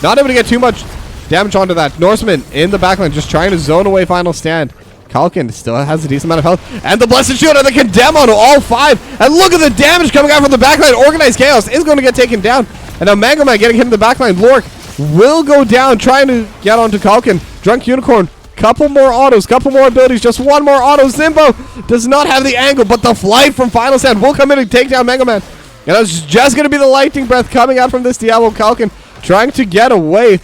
not able to get too much damage onto that. Norseman in the backline just trying to zone away Final Stand. Kalkin still has a decent amount of health, and the Blessed Shield and the Condemn on all 5, and look at the damage coming out from the backline. Organized Chaos is going to get taken down, and now Mango Man getting hit in the backline. Lork will go down, trying to get onto Kalkin. Drunk Unicorn, couple more autos, couple more abilities, just one more auto. Zimbo does not have the angle, but the flight from Final Stand will come in and take down Mango Man. And it's just going to be the lightning breath coming out from this Diablo. Kalkin trying to get away,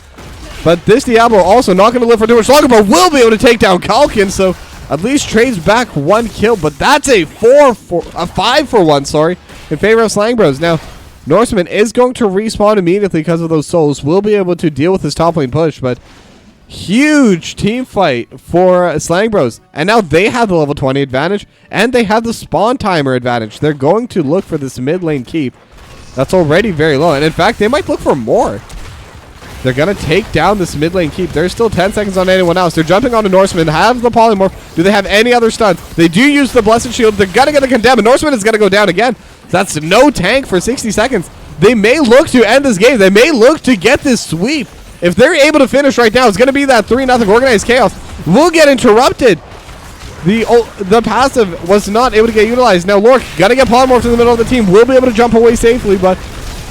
but this Diablo also not going to live for too much longer, but will be able to take down Kalkin, so at least trades back 1 kill, but that's a 5 for 1, sorry, in favor of Slang Bros. Now, Norseman is going to respawn immediately because of those souls, will be able to deal with his top lane push, but huge team fight for Slang Bros. And now they have the level 20 advantage, and they have the spawn timer advantage. They're going to look for this mid lane keep that's already very low, and in fact, they might look for more. They're going to take down this mid lane keep. There's still 10 seconds on anyone else. They're jumping onto Norseman, have the Polymorph. Do they have any other stuns? They do use the Blessed Shield. They're going to get the Condemn, and Norseman is going to go down again. That's no tank for 60 seconds. They may look to end this game. They may look to get this sweep. If they're able to finish right now, it's going to be that 3-0 Organized Chaos. Will get interrupted. The passive was not able to get utilized. Now Lork gonna get polymorphed in the middle of the team. Will be able to jump away safely, but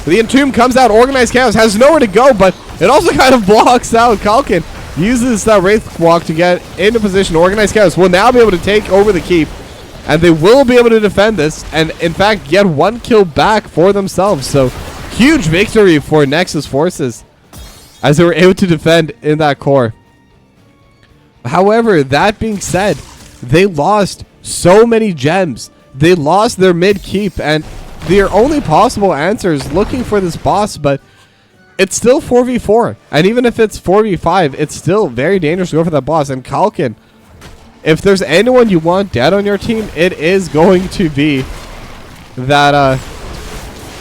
the Entomb comes out. Organized Chaos has nowhere to go, but it also kind of blocks out. Kalkin uses that Wraith Walk to get into position. Organized Chaos will now be able to take over the keep, and they will be able to defend this, and in fact get 1 kill back for themselves. So huge victory for Nexus forces, as they were able to defend in that core. However, that being said, they lost so many gems. They lost their mid keep, and their only possible answer is looking for this boss, but it's still 4v4. And even if it's 4v5, it's still very dangerous to go for that boss. And Kalkin, if there's anyone you want dead on your team, it is going to be that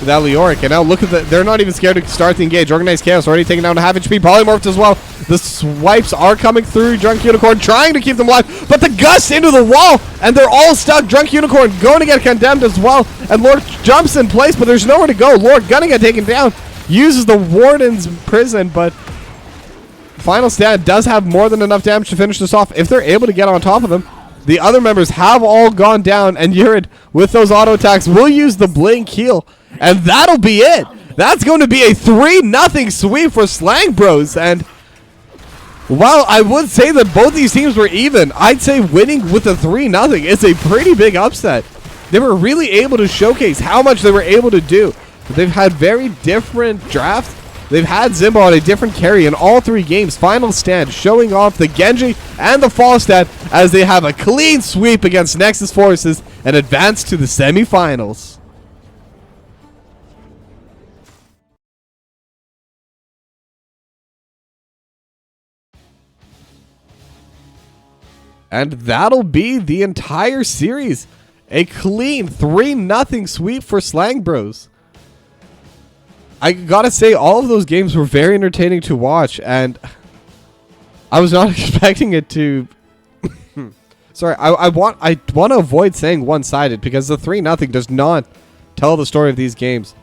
Leoric. And now look at they're not even scared to start the engage. Organized Chaos already taking down a half HP. Polymorphed as well. The swipes are coming through. Drunk Unicorn trying to keep them alive, but the Gust into the wall, and they're all stuck. Drunk Unicorn going to get condemned as well, and Lord jumps in place, but there's nowhere to go. Lord gonna get taken down. Uses the Warden's Prison, but Final Stand does have more than enough damage to finish this off. If they're able to get on top of them, the other members have all gone down, and Yurid, with those auto attacks, will use the Blink heal. And that'll be it. That's going to be a 3-0 sweep for Slang Bros. And while I would say that both these teams were even, I'd say winning with a 3-0 is a pretty big upset. They were really able to showcase how much they were able to do. They've had very different drafts. They've had Zimbo on a different carry in all 3 games. Final Stand showing off the Genji and the Falstad as they have a clean sweep against Nexus forces and advance to the semifinals. And that'll be the entire series. A clean 3-0 sweep for Slang Bros. I gotta say, all of those games were very entertaining to watch, and I was not expecting it to... Sorry, I want to avoid saying one-sided, because the 3-0 does not tell the story of these games.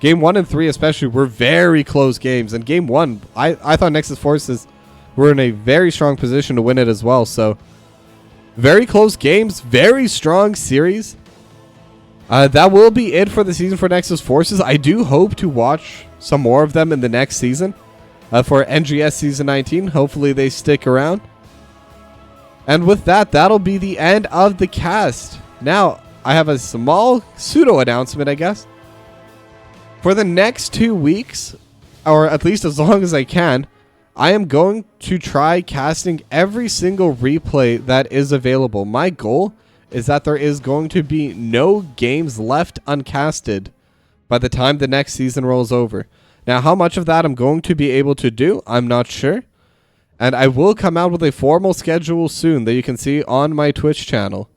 Game 1 and 3 especially were very close games, and Game 1, I thought Nexus Forces were in a very strong position to win it as well, so... Very close games, very strong series. That will be it for the season for Nexus Forces. I do hope to watch some more of them in the next season for NGS Season 19. Hopefully they stick around. And with that, that'll be the end of the cast. Now, I have a small pseudo announcement, I guess. For the next 2 weeks, or at least as long as I can, I am going to try casting every single replay that is available. My goal is that there is going to be no games left uncasted by the time the next season rolls over. Now, how much of that I'm going to be able to do, I'm not sure. And I will come out with a formal schedule soon that you can see on my Twitch channel.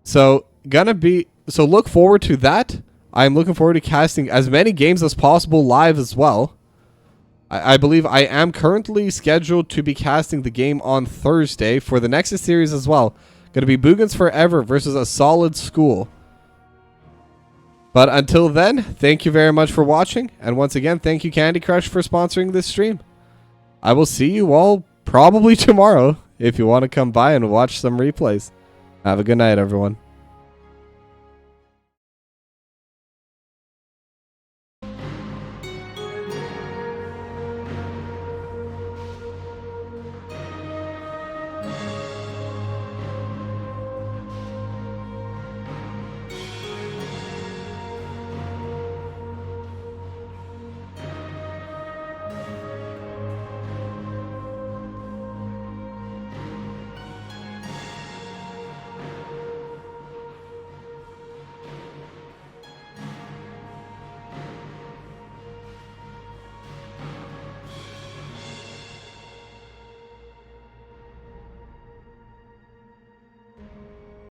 So gonna be, so look forward to that. I'm looking forward to casting as many games as possible live as well. I believe I am currently scheduled to be casting the game on Thursday for the Nexus series as well. Going to be Boogans Forever versus A Solid School. But until then, thank you very much for watching. And once again, thank you Candy Crush for sponsoring this stream. I will see you all probably tomorrow if you want to come by and watch some replays. Have a good night, everyone.